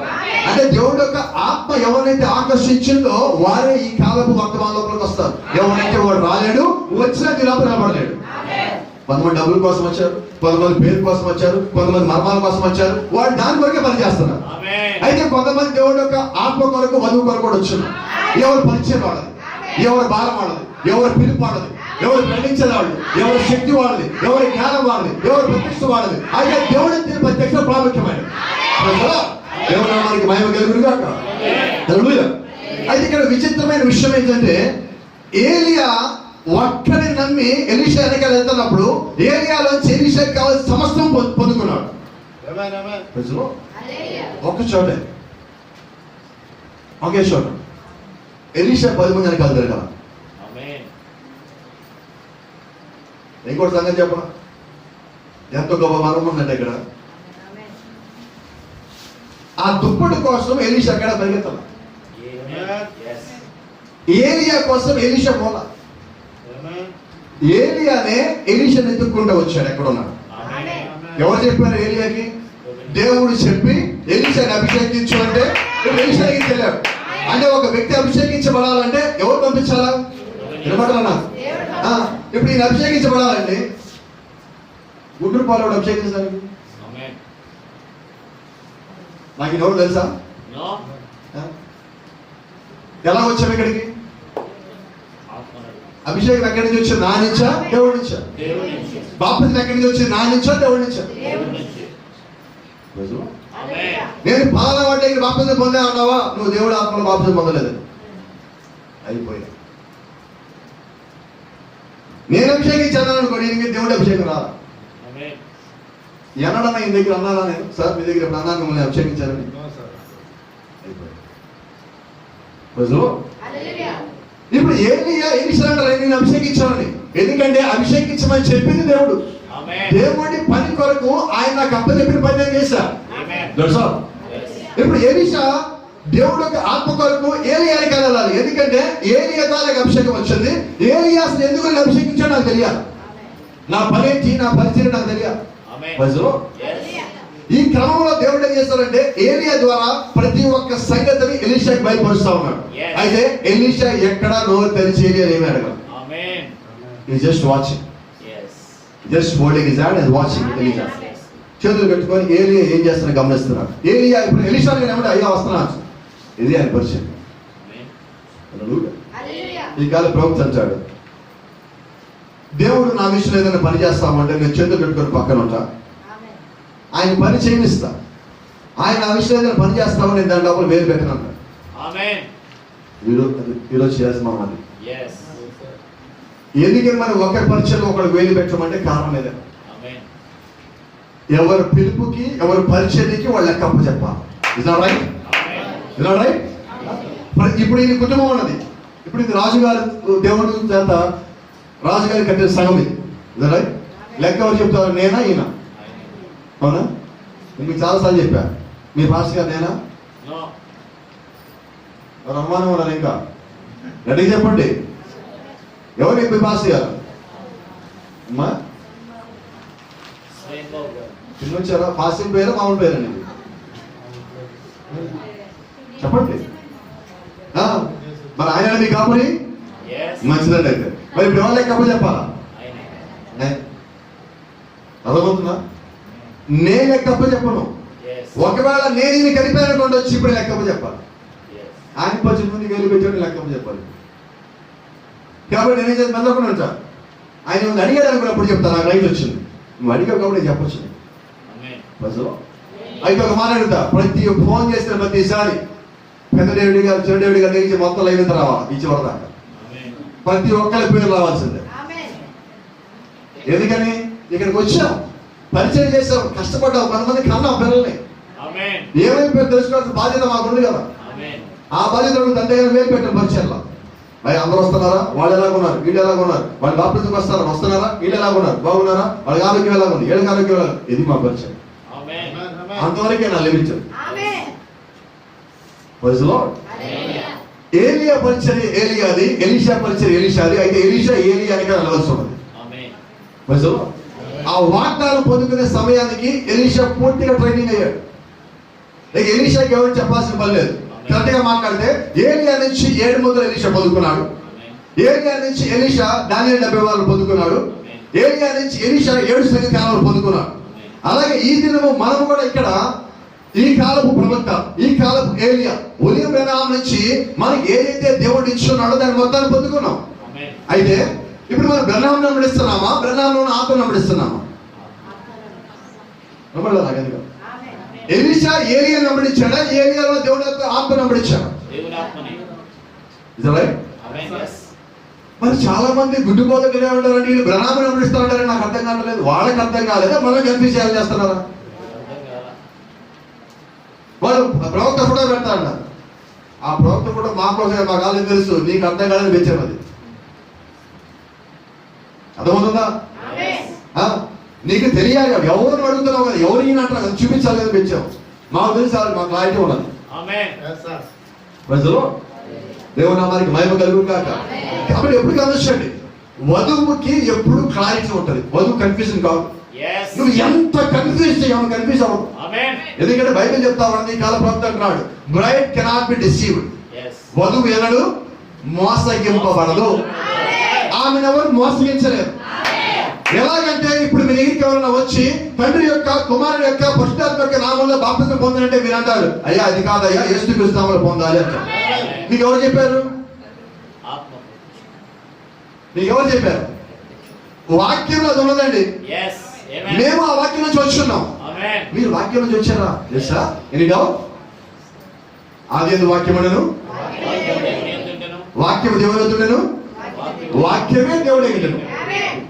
అంటే దేవుడు యొక్క ఆత్మ ఎవరైతే ఆకర్షించిందో వారే ఈ కాలపు వర్తమానంలోకి వస్తారు. ఎవరైతే వాడు రాలేడు, వచ్చినా నీలోపు రాబడలేడు. కొంతమంది డబ్బుల కోసం వచ్చారు, కొంతమంది పేరు కోసం వచ్చారు, కొంతమంది మర్మాల కోసం వచ్చారు. వాడు దాని కొరకే పని చేస్తున్నారు. ఆమేన్. అయితే కొంతమంది దేవుడు యొక్క ఆత్మ కొరకు వధువు కొరకు కూడా వచ్చున్నారు. ఎవరు పరిచయం వాడదు, ఎవరు భారం వాడదు, ఎవరు పిలుపు వాడదు, ఎవరు ప్రేమించేది వాడదు, ఎవరు శక్తి వాడదు, ఎవరి జ్ఞానం వాడదు, ఎవరు ప్రత్యక్ష వాడదు. అయితే దేవుడి ప్రత్యక్ష ప్రాముఖ్యమైన దేవుడు మనకి మహిమ కలుగునుగా. హల్లెలూయా. అయితే ఇక్కడ విచిత్రమైన విషయం ఏంటంటే ఏలియా ఒక్కడిని నమ్మి ఎలీషా వెనకాల వెళ్తున్నప్పుడు ఏలియాలోంచి ఎలీషాకి కావాల్సిన సమస్తం పొందుకున్నాడు. ఆమేన్. ఆమేన్. ప్రజలు ఒక్క చోటే ఒకే చోట ఎలీషా 10 మంది వెనకాల తిరగాల. ఆమేన్. ఇంకోటి సంగతి చెప్పనా, ఎంతో గొప్ప మరం ఉందంటే ఇక్కడ ఆ దుప్పటి కోసం ఎలీషా అక్కడ పరిగెత్తాల. ఆమేన్. yes. ఏలియా కోసం ఎలీషా పోల. ఆమేన్. ఏలియానే ఎలీషాని ఎత్తుక్కుంటూ వచ్చాడు. ఎక్కడున్నాడు? ఆమేన్. ఎవరు చెప్పారు ఏలియాకి? దేవుడు చెప్పి ఎలీషాని అభిషేకించు అంటే ఎలీషాకి తెలియాడు. అంటే ఒక వ్యక్తి అభిషేకించబడాలంటే ఎవరు పంపించాలా? వినపడాలన్నా? ఇప్పుడు ఈయన అభిషేకించబడాలండి, గుంటూరు పాలవాడు అభిషేకించాలి. ఆమేన్. నాకు ఎవరు తెలుసా? నో. ఎలా వచ్చాము ఇక్కడికి? ఆత్మను అభిషేకం ఎక్కడి నుంచి వచ్చింది? నా నుంచా దేవుడి నుంచా? దేవుని నుంచి. బాప్తిజం ఎక్కడి నుంచి వచ్చింది? నా నుంచా దేవుడి నుంచా? దేవుని నుంచి. ఆమేన్. నేను పాలన వాటికి బాప్తిజం పొందా అన్నావా? నువ్వు దేవుడు ఆత్మలో బాప్తిజం పొందలేదు. అయిపోయా. నేను అభిషేకించాను అనుకో, నేను దేవుడి అభిషేకం రాదా? ఆమేన్. ఎన్నడన్నా ఈ దగ్గర అన్నానా నేను? సార్ మీ దగ్గర ఎప్పుడు అన్నాను మిమ్మల్ని అభిషేకించారని? No sir. అయిపోయా. ఇప్పుడు ఏలియా ఎలీషా అంటారు నేను అభిషేకించాలని. ఎందుకంటే అభిషేకించమని చెప్పింది దేవుడు. Amen. దేవుడి పని కొరకు ఆయన నాకు అప్పచెప్పిన పని నేను చేశా. Amen. తెలుసా? Yes. ఇప్పుడు ఎలీషా దేవుడు యొక్క ఆత్మ కొరకు ఏలియానికి వెళ్ళాలి. ఎందుకంటే ఏలియా ద్వారా అభిషేకం వచ్చింది. ఏలియాస్ని ఎందుకు నేను అభిషేకించాడు నాకు తెలియాలి. నా పని ఏంటి, నా పరిచయం నాకు తెలియాలి. Amen. ప్రజలు Yes. ఈ క్రమంలో దేవుడు ఏం చేస్తాడంటే ఏలియా ద్వారా ప్రతి ఒక్క సంగతిని ఎలీషాకి బయలుపరుస్తా ఉన్నాడు. Yes. అయితే ఎలీషా ఎక్కడ నోరు తెరిచి ఏలియా ఏమి అడగదు. Amen. He's just watching. Yes. Just holding his hand and watching Elisha. Yes. చేతులు పెట్టుకొని ఏలియా ఏం చేస్తున్నా గమనిస్తున్నాడు. ఏలియా ఇప్పుడు ఎలీషా ఏమంటే అయ్యా వస్తున్నాను. ఇది ఆయన పరిచయం. Amen. హల్లెలూయా. ఈ కాల ప్రవక్త అంటాడు, దేవుడు నా విషయంలో ఏదైనా పని చేస్తామంటే నేను చేతులు పెట్టుకొని పక్కన ఉంటా, ఆయన పని చేయనిస్తా. ఆయన నా విషయంలో ఏదైనా పని చేస్తామని నేను దాని లోపల వేలు పెట్టను అంటాడు. Amen. ఈరోజు చేస్తాం అది. Yes. ఎందుకని మనం ఒకరి పరిచయంలో ఒకరికి వేలు పెట్టమంటే కారణం ఏదే. Amen. ఎవరి పిలుపుకి ఎవరి పరిచర్యకి వాళ్ళు లెక్క చెప్పాలి. Is not right? Amen. Is not right? ఇప్పుడు ఇది కుటుంబం ఉన్నది. ఇప్పుడు ఇది రాజుగారి దేవుడి చేత రాజుగారి కట్టిన సంఘం ఇది. Is not right? లెక్క ఎవరు చెప్తారు? నేనా ఈయన? అవునా? మీకు చాలాసార్లు చెప్పా, మీ పాస్టర్ గారు నేనా? No. ఎవరు అనుమానం ఉన్నారు? ఇంకా రెడీగా చెప్పండి. ఎవరు మీ పాస్టర్ గారు? అమ్మా Rainbow girl. చిన్న వచ్చారా? పాస్టర్ పేరు మామూలు పేరండి? చెప్పండి. మరి ఆయన మీ కాపురి Yes. మంచిదండి. అయితే మరి ఇప్పుడు ఎవరు లెక్క చెప్పాలా? Amen. అర్థమవుతుందా? నేను లెక్క చెప్పను. Yes. ఒకవేళ నేను ఇది కలిపానుకోండి వచ్చి ఇప్పుడు లెక్క చెప్పాలి. Yes. ఆయన 10 మంది వేలు పెట్టాడు లెక్క చెప్పాలి. కాబట్టి నేనేం చేసి మెల్లకుండా ఉంటా. ఆయన ముందు అడిగాడు అనుకున్నప్పుడు చెప్తాను, నాకు రైట్ వచ్చింది. నువ్వు అడిగావు కాబట్టి నేను చెప్పొచ్చు. Amen. ప్రజలు అయితే ఒక మాట అడుగుతా, ప్రతి ఫోన్ చేసిన ప్రతిసారి పెద్ద డేవిడి గారు చిన్న డేవిడి గారు నుంచి మొత్తం లైన్ ఎంత రావాలి ఈ చివరి దాకా. Amen. ప్రతి ఒక్కరి పేరు రావాల్సిందే. ఎందుకని ఇక్కడికి వచ్చాం, పరిచయం చేసాం, కష్టపడ్డాం, 10 మంది కన్నాం పిల్లల్ని. Amen. ఏమైపోయి తెలుసుకోవాల్సిన బాధ్యత మాకుంది కదా. Amen. ఆ బాధ్యత తండ్రి గారు వేలు పెట్టారు పరిచయంలో. మరి అందరూ వస్తున్నారా? వాళ్ళు ఎలాగున్నారు? వీళ్ళు ఎలాగున్నారు? వాళ్ళు బాప్తిజంకి వస్తున్నారా? వీళ్ళు ఎలాగున్నారు? బాగున్నారా? వాళ్ళకి ఆరోగ్యం ఎలాగుంది? ఏళ్ళకి ఆరోగ్యం ఎలాగుంది? ఇది మా పరిచయం. Amen. అంతవరకే నా limit. Praise the lord. Hallelujah. ఏలియా పరిచర్య ఏలియాది, ఎలీషా పరిచర్య ఎలీషాది. అయితే ఎలీషా ఏలియానిగా నిలవలసి ఉన్నది. Amen. Praise the lord. ఆ వాగ్దానం పొందుకునే సమయానికి ఎలీషా పూర్తిగా ట్రైనింగ్ అయ్యాడు. ఇక ఎలీషాకి ఎవరు చెప్పాల్సిన పని లేదు. కరెక్ట్ గా మాట్లాడితే ఏలియా నుంచి 7 మందులు ఎలీషా పొందుకున్నాడు. ఏలియా నుంచి ఎలీషా దానియేలు 70 వాళ్ళు పొందుకున్నాడు. ఏలియా నుంచి ఎలీషా 7 సంఘకాలను పొందుకున్నాడు. అలాగే ఈ దినము మనము కూడా ఇక్కడ ఈ కాలపు ప్రవక్త, ఈ కాలపు ఏలియా, ఉదయం బ్రహ్నాం నుంచి మనకి ఏదైతే దేవుడు ఇచ్చున్నాడో దాని మొత్తాన్ని పొందుకున్నాం. Amen. అయితే ఇప్పుడు మనం బ్రహ్నాం నడిస్తున్నామా, బ్రహ్నాంలో ఆత్మ నడిస్తున్నామా? ఎలీషా ఏలియా నమ్మడించాడా, ఏలియాలో దేవుడు ఆత్మ నమ్మడించాడా? దేవుని ఆత్మని. Is that right? Amen. Yes. మరి చాలా మంది గుడ్డు బోధకులే ఉంటారండి, వీళ్ళు బ్రహ్నాం నమ్మడిస్తూ ఉంటారని నాకు అర్థం కావట్లేదు. వాళ్ళకి అర్థం కాలేదా, మనం కన్ఫ్యూజ్ చేస్తున్నారా? అర్థం కాదా? వాళ్ళు ప్రవక్త ఫోటో పెడతా అన్నారు. ఆ ప్రవక్త ఫోటో మా కోసమే, మా కాలేజ్ తెలుసు, నీకు అర్థం కాదని పెంచాం. అది అర్థమవుతుందా? నీకు తెలియాలి, ఎవరిని అడుగుతున్నావు కదా, ఎవరు ఈయన అంటారు కదా, చూపించాలి కదా పెంచాం. మాకు తెలుసు, మాకు క్లారిటీ ఉన్నది. Amen. Yes, sir. ప్రజలు దేవుని నామానికి మహిమ కలుగును గాక. కాబట్టి ఎప్పుడు గమనించండి, వధువుకి ఎప్పుడు క్లారిటీ ఉంటుంది, వధువు కన్ఫ్యూజన్ కాదు. Yes. నువ్వు ఎంత కన్ఫ్యూజ్ చేయవు, కన్ఫ్యూజ్ అవ్వదు. Amen. ఎందుకంటే ఎందుకంటే బైబిల్ చెప్తా ఉన్నది, ఈ కాల ప్రవక్త అంటున్నాడు, braid cannot be deceived. Yes. వధువు ఎన్నడు మోసగింపబడదు. ఆమెను ఎవరు మోసగించలేరు. ఎలాగంటే ఇప్పుడు మీ దగ్గరికి ఎవరైనా వచ్చి తండ్రి యొక్క, కుమారుడు యొక్క, పరిశుద్ధాత్మ యొక్క నామంలో బాప్తిజం పొందాలంటే మీరు అంటారు, అయ్యా అది కాదయ్యా, యేసుక్రీస్తు నామములో పొందాలి అంటారు. మీకు ఎవరు చెప్పారు? ఆత్మ. మీకు ఎవరు చెప్పారు? వాక్యంలో అది ఉన్నదండి. Yes. Amen. మేము ఆ వాక్యం నుంచి వచ్చున్నాం. Amen. మీరు వాక్యం నుంచి వచ్చారా? తెలుసా? Any doubt? ఆది యందు వాక్యముండెను, వాక్యము దేవుని యొద్ద, వాక్యమే దేవుడు ఎగిటెను.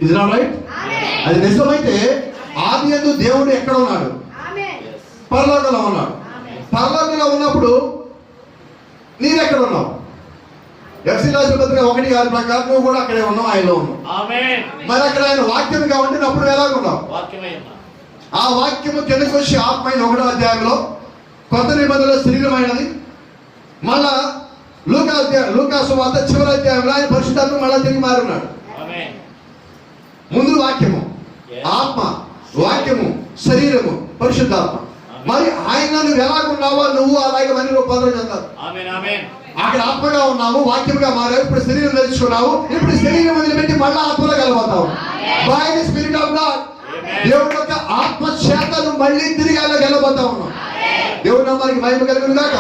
ఇది నా రైట్? అది నిజమైతే ఆది యందు దేవుడు ఎక్కడ ఉన్నాడు? పరలోకంలో ఉన్నాడు. పరలోకంలో ఉన్నప్పుడు నీవెక్కడ ఉన్నావు? ఎఫ్సీ రాసిన పత్రిక 1:6 ప్రకారం నువ్వు కూడా అక్కడే ఉన్నావు, ఆయనలో ఉన్నావు. ఆమేన్. మరి అక్కడ ఆయన వాక్యంగా ఉండినప్పుడు ఎలాగున్నావు? వాక్యమై ఉన్నా. ఆ వాక్యము కిందకు వచ్చి ఆత్మైన 1వ అధ్యాయంలో కొత్త నిబంధనలో శరీరమైనది. మళ్ళా లూకాసు వార్త చివరి అధ్యాయంలో ఆయన పరిశుద్ధాత్మ మళ్ళా తిరిగి మారున్నాడు. ఆమేన్. ముందు వాక్యము, ఆత్మ, వాక్యము, శరీరము, పరిశుద్ధాత్మ. మరి ఆయన నువ్వు ఎలాగున్నావో నువ్వు అలాగే మళ్ళీ రూపాంతరం చెందావు. ఆమేన్. ఆమేన్. అక్కడ ఆత్మగా ఉన్నావు, వాక్యముగా మారావు, ఇప్పుడు శరీరం తెలుసుకున్నావు, ఇప్పుడు శరీరం వదిలిపెట్టి మళ్ళా ఆత్మలో కలబోతావు. By the spirit of god, దేవుడి యొక్క ఆత్మ చేత నువ్వు మళ్ళీ తిరిగి అలా గెలబోతా ఉన్నావు. దేవుడి నామానికి మహిమ కలుగును గాక.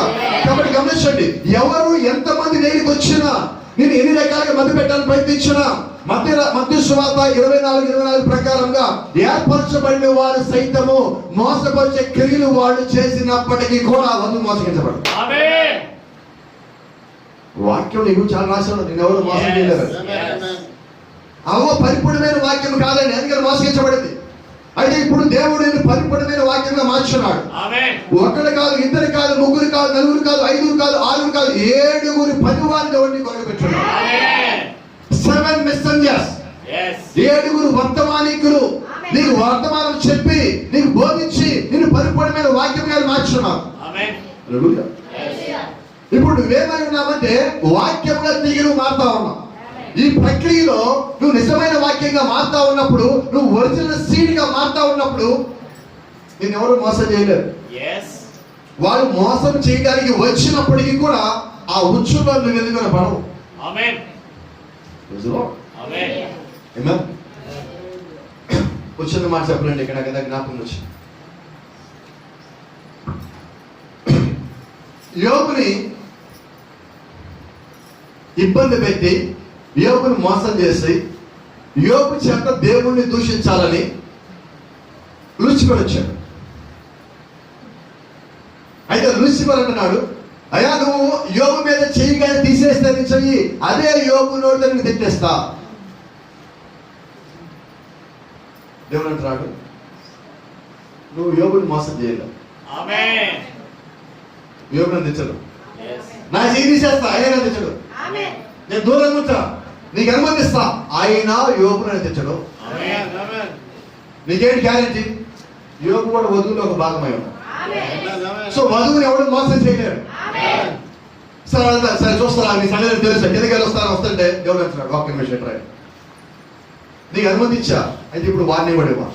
కాబట్టి గమనించండి, ఎవరు ఎంతమంది దగ్గరికి వచ్చినా, నేను ఎన్ని రకాలుగా మధ్య పెట్టాలని ప్రయత్నించినా, మత్తయి సువార్త 24:24 ప్రకారంగా ఏర్పరచబడిన వారు సైతము మోసపరిచే క్రియలు వాళ్ళు చేసినప్పటికీ కూడా వాళ్ళు మోసగించబడరు. ఆమేన్. వాక్యం నీకు చాలా రాశాడు, నేను ఎవరు మోసం చేయలేరు. అవో పరిపూర్ణమైన వాక్యం కాదండి, అందుకని మోసగించబడింది. అయితే ఇప్పుడు దేవుడు నేను పరిపూర్ణమైన వాక్యంగా మార్చున్నాడు. ఆమేన్. ఒకరు కాదు, ఇద్దరు కాదు, ముగ్గురు కాదు, నలుగురు కాదు, 5 కాదు, 6 కాదు, 7 10 దేవుడిని కొనపెట్టున్నాడు. ఆమేన్. 7 మెసెంజర్స్, yes. 7 వర్తమానికులు నీకు వర్తమానం చెప్పి నీకు బోధించి నేను పరిపూర్ణమైన వాక్యంగా మార్చున్నాడు. ఆమేన్. హల్లెలూయా. ఇప్పుడు నువ్వేమై ఉన్నావంటే వాక్యంగా తిరిగి నువ్వు మారుతా ఉన్నావు. ఈ ప్రక్రియలో నువ్వు నిజమైన వాక్యంగా మారుతా ఉన్నప్పుడు, నువ్వు ఒరిజినల్ సీడ్ గా మారుతా ఉన్నప్పుడు నేను ఎవరు మోసం చేయలేరు. yes. వాళ్ళు మోసం చేయడానికి వచ్చినప్పటికీ కూడా ఆ ఉచ్చులో నువ్వు ఎందుకు పడవు. ఆమేన్. ఆమేన్. ఆమేన్. వచ్చిన మాట చెప్పండి, ఇక్కడ కదా జ్ఞాపకం వచ్చి యోబుని ఇబ్బంది పెట్టి, యోబుని మోసం చేసి, యోబు చేత దేవుణ్ణి దూషించాలని లూసిఫర్ వచ్చాడు. అయితే లూసిఫర్ అంటున్నాడు, అయ్యా నువ్వు యోబు మీద చెయ్యిగా తీసేస్తే నీ చెయ్యి, అదే యోబు నోటితో నేను తిట్టేస్తా. దేవుడు అంటున్నాడు, నువ్వు యోబుని మోసం చేయలేవు. ఆమేన్. యోబు నన్ను తెచ్చడు, yes. నా చెయ్యి తీసేస్తా, ఆయన తెచ్చడు, నేను దూరంగా ఉంటా, నీకు అనుమతిస్తా, ఆయన యోబు నన్ను తెచ్చడు. ఆమేన్. ఆమేన్. నీకేంటి గ్యారెంటీ? యోబు కూడా వధువులో ఒక భాగమై ఉన్నాడు. ఆమేన్. సో వధువుని ఎవడు మోసం చేయలేడు. సరే చూస్తారా, నీ సంగతి తెలుసా, కిందకి వస్తుంటే దేవుడు అంటున్నాడు, ఒక్క నిమిషం ట్రై, నీకు అనుమతి ఇచ్చా, అయితే ఇప్పుడు వార్నింగ్ పడేవా.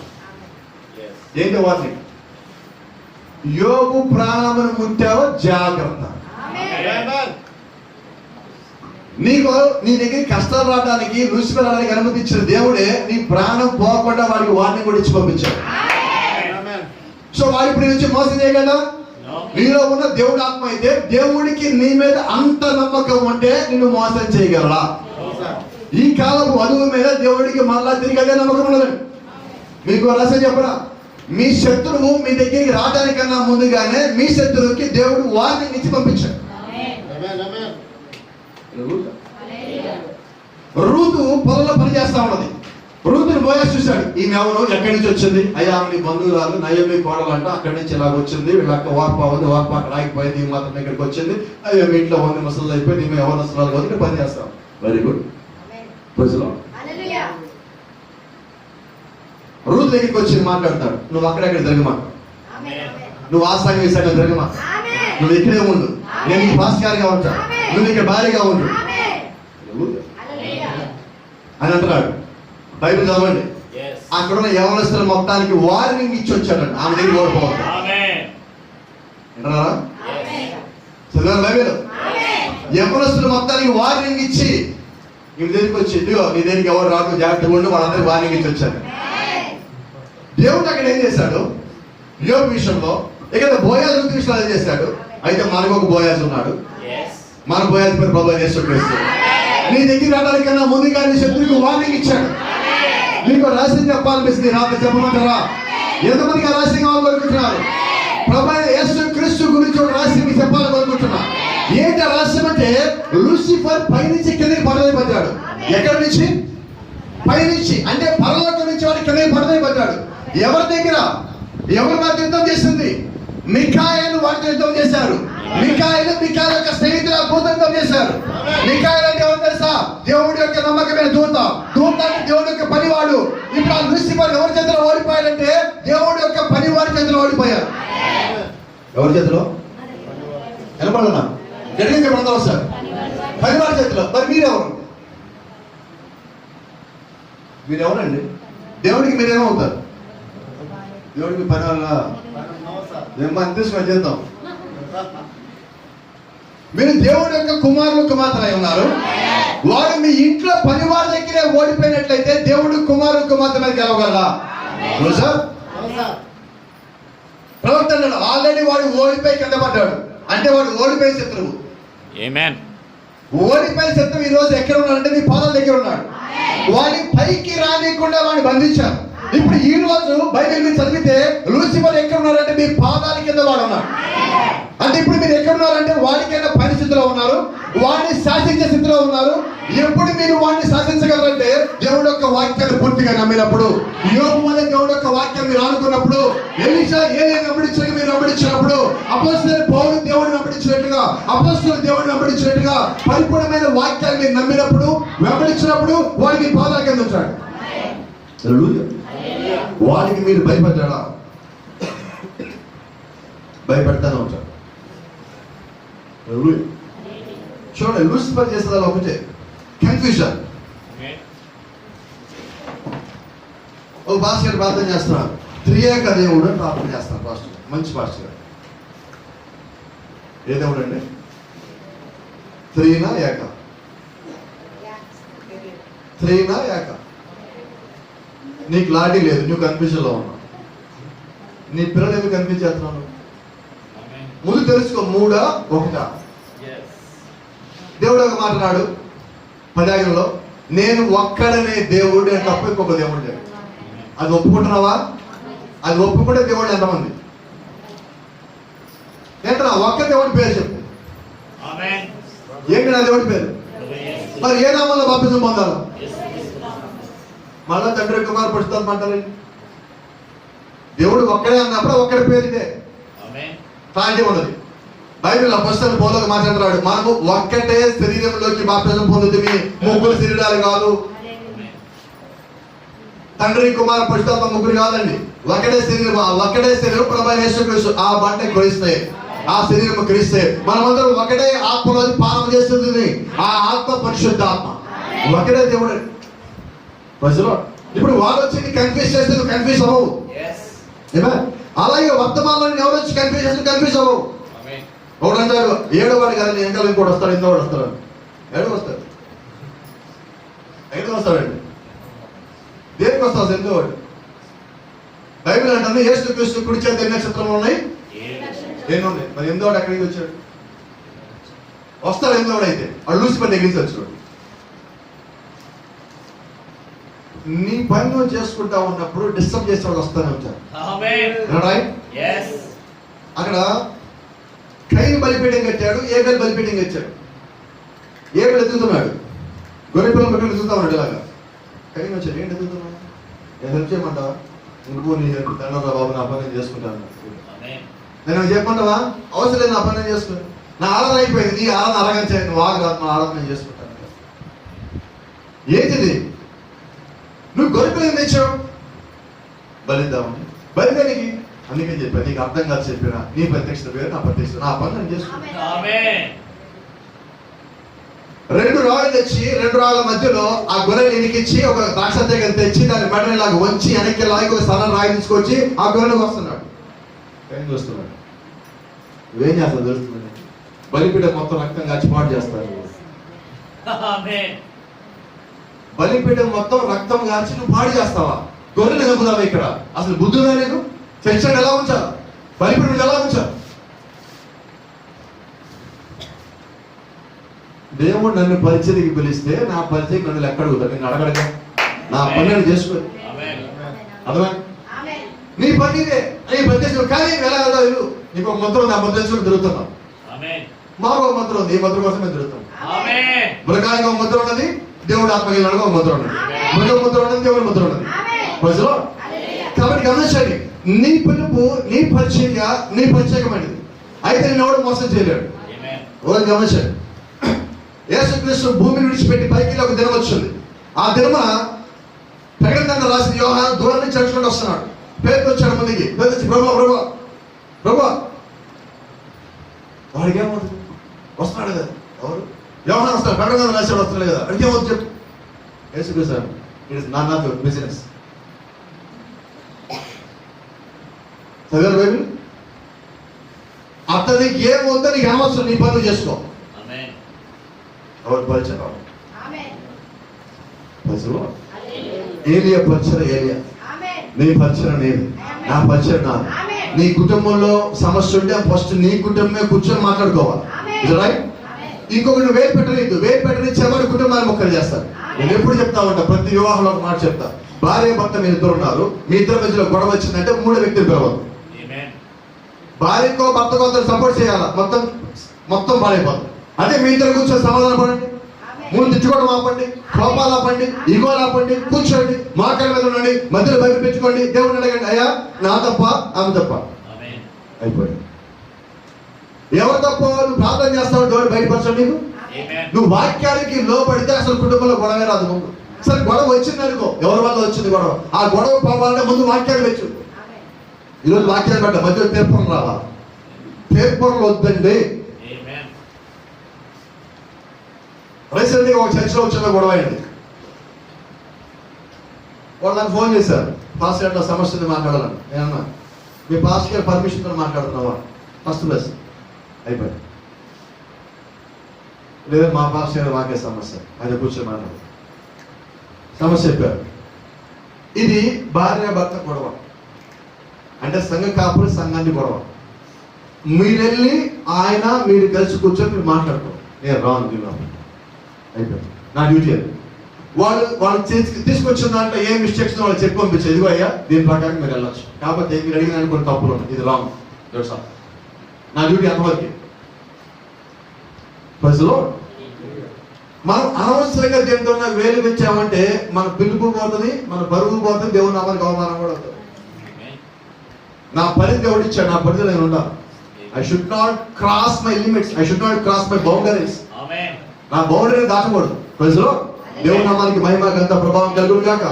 yes. ఏంటి వార్నింగ్? యోబు ప్రాణమును ముట్టావో జాగ్రత్త. ఆమేన్. నీకు నీ దగ్గర కష్టాలు రావడానికి, లూసిఫర్ రావడానికి అనుమతి ఇచ్చిన దేవుడే నీ ప్రాణం పోకుండా వాడికి వార్నింగ్ కూడా ఇచ్చి పంపించాడు. ఆమేన్. సో వాడు ఇప్పుడు నుంచి మోసం చేయగలడా? no. నీలో ఉన్న దేవుడు ఆత్మ అయితే దేవుడికి నీ మీద అంత నమ్మకం ఉంటే నిన్ను మోసం చేయగలడా? no. ఈ కాలపు వధువు మీద దేవుడికి మళ్ళా తిరిగి అదే నమ్మకం ఉండదండి. మీకు రహస్యం చెప్పడా, మీ శత్రువు మీ దగ్గరికి రావడానికన్నా ముందుగానే మీ శత్రువుకి దేవుడు వార్నింగ్ ఇచ్చి పంపించాడు. ఆమేన్. ఆమేన్. రూతు పొలంలో పని చేస్తా ఉన్నది. రూతుని బోయస్ చూశాడు, ఈమె ఎవరు, ఎక్కడి నుంచి వచ్చింది? అయ్యా మీ బంధువురాలు, నయోమి కోడలంట, అక్కడి నుంచి ఇలాగ వచ్చింది, వీళ్ళక్క వార్పా ఉంది, వార్పా అక్కడ ఆగిపోయింది, ఈ మాత్రం ఇక్కడికి వచ్చింది, అయ్యో మీ ఇంట్లో ఉంది, ముసలు అయిపోయింది, ఈమె ఎవరు అసలు ఇక్కడ పని చేస్తాం. Very good. రూతు దగ్గరికి వచ్చి మాట్లాడతాడు, నువ్వు అక్కడెక్కడ తిరగమా, నువ్వు ఆ సంఘం ఈ సంఘం తిరగమా, నువ్వు ఇక్కడే ఉండు, నేను ఈ భాస్కర్గా ఉంటా, నువ్వు ఇక్కడ భార్యగా ఉండు అని అంటున్నాడు. బైబిల్ చదవండి, yes. అక్కడ ఉన్న యవనస్తుల మొత్తానికి వార్నింగ్ ఇచ్చి వచ్చాడండి, ఆమె దగ్గర ఓడిపోవద్దు. ఆమేన్. వింటున్నారా? yes. చదివారు బైబిల్? యవనస్తుల మొత్తానికి వార్నింగ్ ఇచ్చి నీ దగ్గరికి వచ్చి, ఇదిగో నీ దగ్గరికి ఎవరు రాదు, జాగ్రత్తగా ఉండి, వాళ్ళందరికీ వార్నింగ్ ఇచ్చి వచ్చాడు. దేవుడు అక్కడ ఏం చేశాడు? యోబు విషయంలో ఇక్కడ బోయాజు విషయంలో ఏం చేశాడు? అయితే మనకు ఒక బోయాజు ఉన్నాడు, yes. మన బోయాజు పేరు ప్రభువైన యేసుక్రీస్తు. నీ దగ్గర రావడానికన్నా ముందుగా నీ శత్రువుకి వార్నింగ్ ఇచ్చాడు. నీకు రహస్యం చెప్పాలనిపిస్తుంది, రాత్రి చెప్పమంటారా? ఎంతమందికి ఆ రహస్యం కావాలనుకుంటున్నారు? ప్రభువైన యేసుక్రీస్తు గురించి ఒక రహస్యం చెప్పాలనుకుంటున్నారు. ఏంటి ఆ రహస్యం అంటే, లూసిఫర్ పైనుంచి కిందకి పడదైపోతాడు. ఎక్కడి నుంచి? పైనుంచి, అంటే పరలోకం నుంచి వాడు కిందకి పడదైపోతాడు. ఎవరి దగ్గర? ఎవరు వాటి యుద్ధం చేసింది? మిఖాయేలు వాటితో యుద్ధం చేశారు. మిఖాయేలు యొక్క స్నేహితులు భూతంతో చేశారు. మిఖాయేలు అంటే ఎవరు తెలుసా? దేవుడి యొక్క నమ్మకమైన దూత. దూత అంటే దేవుడి యొక్క పనివాడు. ఇప్పుడు ఆ లూసిఫర్ ఎవరి చేతిలో ఓడిపోయాడంటే దేవుడి యొక్క పనివాడి చేతిలో ఓడిపోయారు. ఎవరి చేతిలో? వినపడనా? గట్టిగా చెప్పడం సార్. పనివాడి చేతిలో. మరి మీరెవరు? మీరెవరండి? దేవుడికి మీరేమవుతారు? దేవుడికి పని వల్ల మేము తీసుకొని చేద్దాం. మీరు దేవుడి యొక్క కుమారులు కుమార్తెలై ఉన్నారు. వారు మీ ఇంట్లో పని వారి దగ్గరే ఓడిపోయినట్లయితే దేవుడు కుమారులు కుమార్తె మీద గెలవగలరా? సార్ ప్రవక్త ఆల్రెడీ వాడు ఓడిపోయి కింద పడ్డాడు అంటే వాడు ఓడిపోయే శత్రువు. ఆమేన్. ఓడిపోయే శత్రువు ఈ రోజు ఎక్కడ ఉన్నాడంటే మీ పాదాల దగ్గర ఉన్నాడు. వాడిని పైకి రానికుండా వాడిని బంధించారు. ఇప్పుడు ఈ రోజు బైబిల్ మీరు చదివితే లూసిఫర్ ఎక్కడ ఉన్నారంటే మీ పాదాల కింద వాడు ఉన్నాడు. అంటే ఇప్పుడు మీరు ఎక్కడ ఉన్నారంటే వాడికైనా పరిస్థితిలో ఉన్నారు, వాడిని శాసించే స్థితిలో ఉన్నారు. ఎప్పుడు మీరు వాడిని శాసించగలరంటే దేవుడు యొక్క వాక్యాన్ని పూర్తిగా నమ్మినప్పుడు, యోబు వలె దేవుడు యొక్క వాక్యం మీరు అనుకున్నప్పుడు, ఎలీషా ఏలియా వెంబడించడానికి మీరు వెంబడించినప్పుడు, అపొస్తలులు పౌలు దేవుడిని వెంబడించినట్టుగా, అపొస్తలులు దేవుడిని వెంబడించినట్టుగా పరిపూర్ణమైన వాక్యాన్ని మీరు నమ్మినప్పుడు, వెంబడించినప్పుడు వాడు మీ పాదాల కింద ఉంటాడు. వాడికి మీరు భయపడ్డా? భయపడతానే ఉంటాడు. చూడండి, లూసిఫర్ చేసేది ఒకటే కన్ఫ్యూజన్. ఒక భాస్కర్ ప్రార్థన చేస్తున్నారు, త్రియేక దేవుడు అని ప్రార్థన చేస్తారు పాస్టర్, మంచి పాస్టర్ గారు. ఏ దేవుడు అండి? త్రీనా ఏక? త్రీనా ఏక? నీకు లాడీ లేదు, నువ్వు కన్ఫ్యూజన్ లో ఉన్నావు. నీ పిల్లలు ఎందుకు కన్ఫ్యూజ్ చేస్తున్నావు? ముందు తెలుసుకో, మూడా ఒకటా? దేవుడు ఒక మాట అన్నాడు 10 నేను ఒక్కడనే దేవుడు అని తప్ప ఇంకొక దేవుడు లేదు. అది ఒప్పుకుంటున్నావా? అది ఒప్పుకుంటే దేవుడు ఎంతమంది? ఏంటన్నా ఒక్క దేవుడి పేరు చెప్పు. ఏంటి నా దేవుడి పేరు? మరి ఏ నామంలో బాప్తిజం పొందాలి? మళ్ళా తండ్రి కుమార్ పరిశుద్ధాత్మ అంటారండి. దేవుడు ఒక్కడే అన్నప్పుడు ఒక్కడి పేరు ఇదే, క్లారిటీ ఉన్నది. బైబిల్ అపొస్తలులు పౌలు మాట్లాడుతున్నాడు, మనము ఒక్కటే శరీరంలోకి బాప్తిజం పొందుతుంది, ముగ్గురు శరీరాలు కాదు. తండ్రి కుమార పరిశుద్ధాత్మ ముగ్గురు కాదండి, ఒకటే శరీరం. ఒక్కటే శరీరం ప్రభువైన యేసుక్రీస్తు. ఆ బంట క్రీస్తే, ఆ శరీరం క్రీస్తే. మనమందరం ఒకటే ఆత్మలో పానం చేస్తుంది. ఆ ఆత్మ పరిశుద్ధాత్మ, ఒకటే దేవుడు. ఇప్పుడు వాళ్ళు వచ్చి కన్ఫ్యూజ్ చేస్తే నువ్వు కన్ఫ్యూజ్ అవ్వవు. అలాగే వర్తమానంలో ఎవరు వచ్చి కన్ఫ్యూజ్ చేస్తే కన్ఫ్యూజ్ అవ్వవు. ఒకడు అంటాడు 7వ వాడు కాదు, ఇంకా ఇంకోటి వస్తాడు, 8వ వాడు వస్తాడు. 7వ వస్తాడు, 5వ వస్తాడండి. దేనికి వస్తాడు 8వ వాడు? బైబిల్ అంటే యేసుక్రీస్తు కుడి చేత ఎన్ని నక్షత్రాలు ఉన్నాయి? 7 ఉన్నాయి. మరి 8వ వాడు ఎక్కడికి వచ్చాడు? వస్తాడు 8వ వాడు. అయితే వాడు లూసిఫర్ దగ్గర నుంచి వచ్చాడు. నీ పని నువ్వు చేసుకుంటా ఉన్నప్పుడు డిస్టర్బ్ చేసే వాళ్ళు వస్తానే ఉంటారు. అక్కడ కైన్ బలిపీఠం కట్టాడు, ఏబెల్ బలిపీఠం కట్టాడు. ఏబెల్ ఎత్తుతున్నాడు, గొర్రె పిల్లలు పెట్టి ఎత్తుతా ఉన్నాడు. ఇలాగా కైన్ వచ్చాడు, ఏంటి ఎత్తుతున్నావు? నేను హెల్ప్ చేయమంటావా? నువ్వు నీ తండ్రి బాబు నా పని నేను చేసుకుంటాను. నేను చెప్పమంటావా? అవసరం లేదు, నా పని నేను చేసుకుంటాను. నా ఆరాధన అయిపోయింది, నీ ఆరాధన అరగం చేయండి, నువ్వు ఆగరాదు, నా ఆరాధన నేను చేసుకుంటాను. ఏంటిది? నువ్వు గొర్రె పిల్లలు తెచ్చావు బలిద్దామని. బలిదానికి అందుకని చెప్పాను, నీకు అర్థం కాదు చెప్పినా. నీ ప్రత్యక్షత వేరు, నా ప్రత్యక్షత. నా పని నేను చేసుకుంటాను. 2 రాళ్ళు తెచ్చి 2 రాళ్ళ మధ్యలో ఆ గొర్రెని ఎనికిచ్చి ఒక ద్రాక్ష తీగ తెచ్చి దాన్ని మెడలాగా వంచి వెనక్కి లాగి ఒక సన్న రాయి తీసుకొచ్చి ఆ గొర్రెలకు వస్తున్నాడు. ఏం చూస్తున్నాడు? నువ్వేం చేస్తావు తెలుస్తుంది? బలిపీఠ మొత్తం రక్తం కాచి పాటు చేస్తారు. బలిపీఠం మొత్తం రక్తం కాచి నువ్వు పాడు చేస్తావా? గొర్రెలు చంపుతావా? ఇక్కడ అసలు బుద్ధుదా లేదు? చర్చను ఎలా ఉంచారు? బలిపీఠం ఎలా ఉంచారు? దేవుడు నన్ను పరిచయకి పిలిస్తే నా పరిచయకి నన్ను లెక్క అడుగుతాడు. నేను అడగడగా నా పని నేను చేసుకో. అర్థమా? నీ పని ఇదే, నీ ప్రత్యేక. కానీ ఎలా వెళ్తావు? నీకు ఒక మంత్రం ఉంది, ఆ మంత్రం చేసుకుని తిరుగుతున్నావు. మాకు ఒక మంత్రం ఉంది, ఈ మంత్రం కోసం మేము తిరుగుతాం. మృగానికి ఒక మంత్రం ఉన్నది, దేవుడు ఆత్మగిలానికి ఒక ముద్ర ఉన్నది. మృగ ముద్ర ఉన్నది, దేవుడి ముద్ర ఉన్నది. ప్రజలు కాబట్టి గమనించండి, నీ పిలుపు, నీ పరిచర్య, నీ ప్రత్యేకమైనది. అయితే నేను ఎవడు మోసం చేయలేడు. గమనించండి, యేసుక్రీస్తు భూమిని విడిచిపెట్టి పైకి ఒక దినం వచ్చింది. ఆ దినమ ప్రకటన రాసిన యోహాను దూరం నుంచి నడుచుకుంటూ వస్తున్నాడు. పేరు వచ్చాడు ముందుకి. పేరు వచ్చి ప్రభు వాడికి ఏమవుతుంది? వస్తున్నాడు కదా. ఎవరు? యోహాను వస్తాడు. ప్రకటన రాశాడు వస్తున్నాడు కదా. అడిగి ఏమవుతుంది చెప్పు. యేసుక్రీస్తు it is not your business. చదివారు బైబిల్? అతనికి ఏమవుతుందో నీకు అనవసరం, నీ పనులు చేసుకో. ఎవరు పరిచయం? ఏలియా పరిచయం ఏలియా, నీ పరిచయం నేను, నా పరిచయం నాది. నీ కుటుంబంలో సమస్య ఉంటే ఫస్ట్ నీ కుటుంబమే కూర్చొని మాట్లాడుకోవాలి. రైట్? ఇంకొకటి వేరు పెట్టని చెమరి కుటుంబాన్ని మొక్కలు చేస్తారు. నేను ఎప్పుడు చెప్తా ఉంటా, ప్రతి వివాహంలో ఒక మాట చెప్తా. భార్య భర్త మీరు ఇద్దరు ఉన్నారు, మీ ఇద్దరి మధ్యలో గొడవ వచ్చిందంటే మూడో వ్యక్తిని పిలవద్దు. భార్యకో భర్తకో సపోర్ట్ చేయాలా, మొత్తం పాడైపోతుంది. అదే మీ ఇద్దరు కూర్చొని సమాధానం పడండి, ముందు తెచ్చుకోవడం ఆపండి, కోపాలు ఆపండి, ఈగోలు ఆపండి, కూర్చోండి, మోకాళ్ళ మీద ఉండండి, మధ్యలో బయట పెట్టుకోండి, దేవుడిని అడగండి, అయ్యా నా తప్ప ఆమె తప్ప, అయిపోయింది. ఎవరు తప్ప నువ్వు ప్రార్థన చేస్తావు, దేవుడు బయటపరచండి. నీకు నువ్వు వాక్యానికి లోపడితే అసలు కుటుంబంలో గొడవే రాదు. ముందు సరే గొడవ వచ్చింది అనుకో, ఎవరి వల్ల వచ్చింది గొడవ, ఆ గొడవ పోవాలంటే ముందు వాక్యాన్ని వెచ్చు. ఈరోజు వాక్యాన్ని పెట్ట మధ్యలో పేర్పొరలు రావాలి. పేర్పొరలు వద్దండి. రీసెంట్గా ఒక చర్చిలో వచ్చిన గొడవ అయింది. వాళ్ళు నాకు ఫోన్ చేశారు, పాస్టర్ గారు సమస్యని మాట్లాడాలని. నేనన్నా మీ పాస్టర్ గారు పర్మిషన్తో మాట్లాడుతున్నావా? ఫస్ట్ ప్లస్ అయిపోయింది. లేదా మా పాస్టర్ గారు మాకే సమస్య, ఆయన కూర్చొని మాట్లాడు సమస్య చెప్పారు. ఇది భార్య భర్త గొడవ, అంటే సంఘ కాపులు సంఘాన్ని గొడవ. మీరెళ్ళి ఆయన మీరు కలిసి కూర్చొని మీరు మాట్లాడుకోండి. నేను రాను తిన్నాను, అయిపోయింది. నా డ్యూటీ అది. వాళ్ళు తీసుకొచ్చిన దాంట్లో ఏ మిస్టేక్స్ వాళ్ళు చెప్పి పంపించారు, ఇదిగో అయ్యా దీని ప్రకారం మీరు వెళ్ళొచ్చు, కాకపోతే మీరు అడిగిన కొన్ని తప్పులు ఉన్నాయి, ఇది రాంగ్. నా డ్యూటీ అంతవరకు. ప్రజలో మనం అనవసరంగా దేంతో వేలు పెంచామంటే మన పిలుపు పోతుంది, మన బరువు పోతుంది, దేవుని నామానికి అవమానం కూడా అవుతుంది. నా పరిధి దేవుడు ఇచ్చాడు, నా పరిధిలో నేను ఉండాలి. I should not cross my limits, I should not cross my boundaries. నా బౌండరీ దాటకూడదు. ప్రజలో దేవుని నామానికి మహిమ గంత ప్రభావం కలుగును గాక.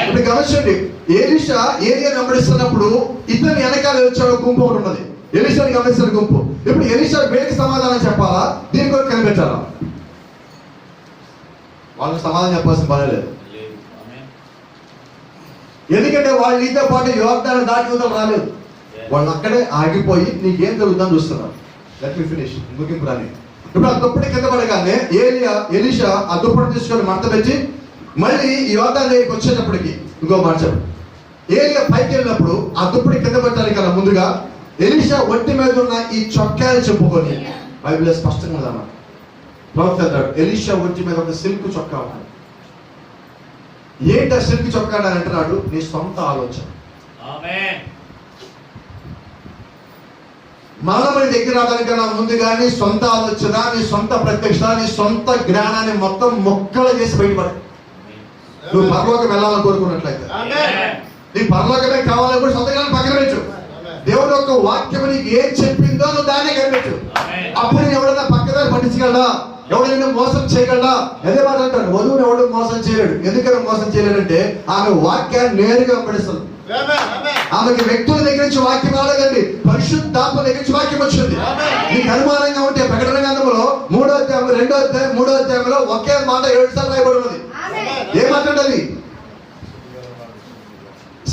ఇప్పుడు గమనించండి, ఏలియా వెంబడిస్తున్నప్పుడు ఇతని వెనకాల వచ్చాడు గుంపు ఒకటి ఉన్నది. ఎలీషాని గమనిస్తున్న గుంపు. ఇప్పుడు ఎలీషా వీళ్ళకి సమాధానం చెప్పాలా, దీని కొరకు కనిపెట్టాలా? వాళ్ళకి సమాధానం చెప్పాల్సిన పని లేదు. ఎందుకంటే వాళ్ళు నీతో పాటు యోర్దాను దాటి యువతలు రాలేదు. వాళ్ళు అక్కడే ఆగిపోయి నీకేం జరుగుతుందని చూస్తున్నారు. లెట్ మీ ఫినిష్, ముగింపు రాని. ఇప్పుడు ఆ దుప్పటి కింద పడగానే ఎలీషా ఆ దుప్పటి తీసుకొని మంట పెట్టి మళ్ళీ యోర్దాను దగ్గరికి వచ్చేటప్పటికి ఇంకో మాట చెప్పు. ఏలియా పైకి వెళ్ళినప్పుడు ఆ దుప్పటి కింద పెట్టాలి కదా, ముందుగా ఎలీషా ఒంటి మీద ఉన్న ఈ చొక్కాలు చెప్పుకొని, బైబిల్ స్పష్టంగా ఉందన్నమాట. ప్రవక్త అంటాడు ఎలీషా ఒంటి మీద ఒక సిల్క్ చొక్కా ఉన్నాడు. ఏంటి ఆ సిల్క్ చొక్కా అని అంటున్నాడు? నీ సొంత ఆలోచన. మరణమని దగ్గర రావడానికన్నా ముందుగా నీ సొంత ఆలోచన, నీ సొంత ప్రత్యక్ష, నీ సొంత జ్ఞానాన్ని మొత్తం మొక్కలు చేసి బయటపడి నువ్వు పరలోకం వెళ్ళాలని కోరుకున్నట్లయితే, నీ పరలోకమే కావాలని కూడా సొంత జ్ఞానం పక్కన పెట్టు. దేవుడు యొక్క వాక్యం నీకు ఏం చెప్పిందో నువ్వు దాన్ని కనిపెట్టు. అప్పుడు నేను ఎవడన్నా పక్కదారి పట్టించగలడా, ఎవడైనా మోసం చేయగలడా? అదే మాట అంటాడు, వధువుని ఎవడు మోసం చేయలేడు. ఎందుకని మోసం చేయలేడంటే ఆమె వాక్యాన్ని నేరుగా వెంబడిస్తుంది. ఆమెకి వ్యక్తుల దగ్గర నుంచి వాక్యం రాలేదండి, పరిశుద్ధాత్మ దగ్గర నుంచి వాక్యం వచ్చింది. నీకు అనుమానంగా ఉంటే ప్రకటన గ్రంథంలో 3వ అధ్యాయం 2వ అధ్యాయం 3వ అధ్యాయంలో ఒకే మాట 7 సార్లు రాయబడి ఉన్నది. ఏమంటాడు?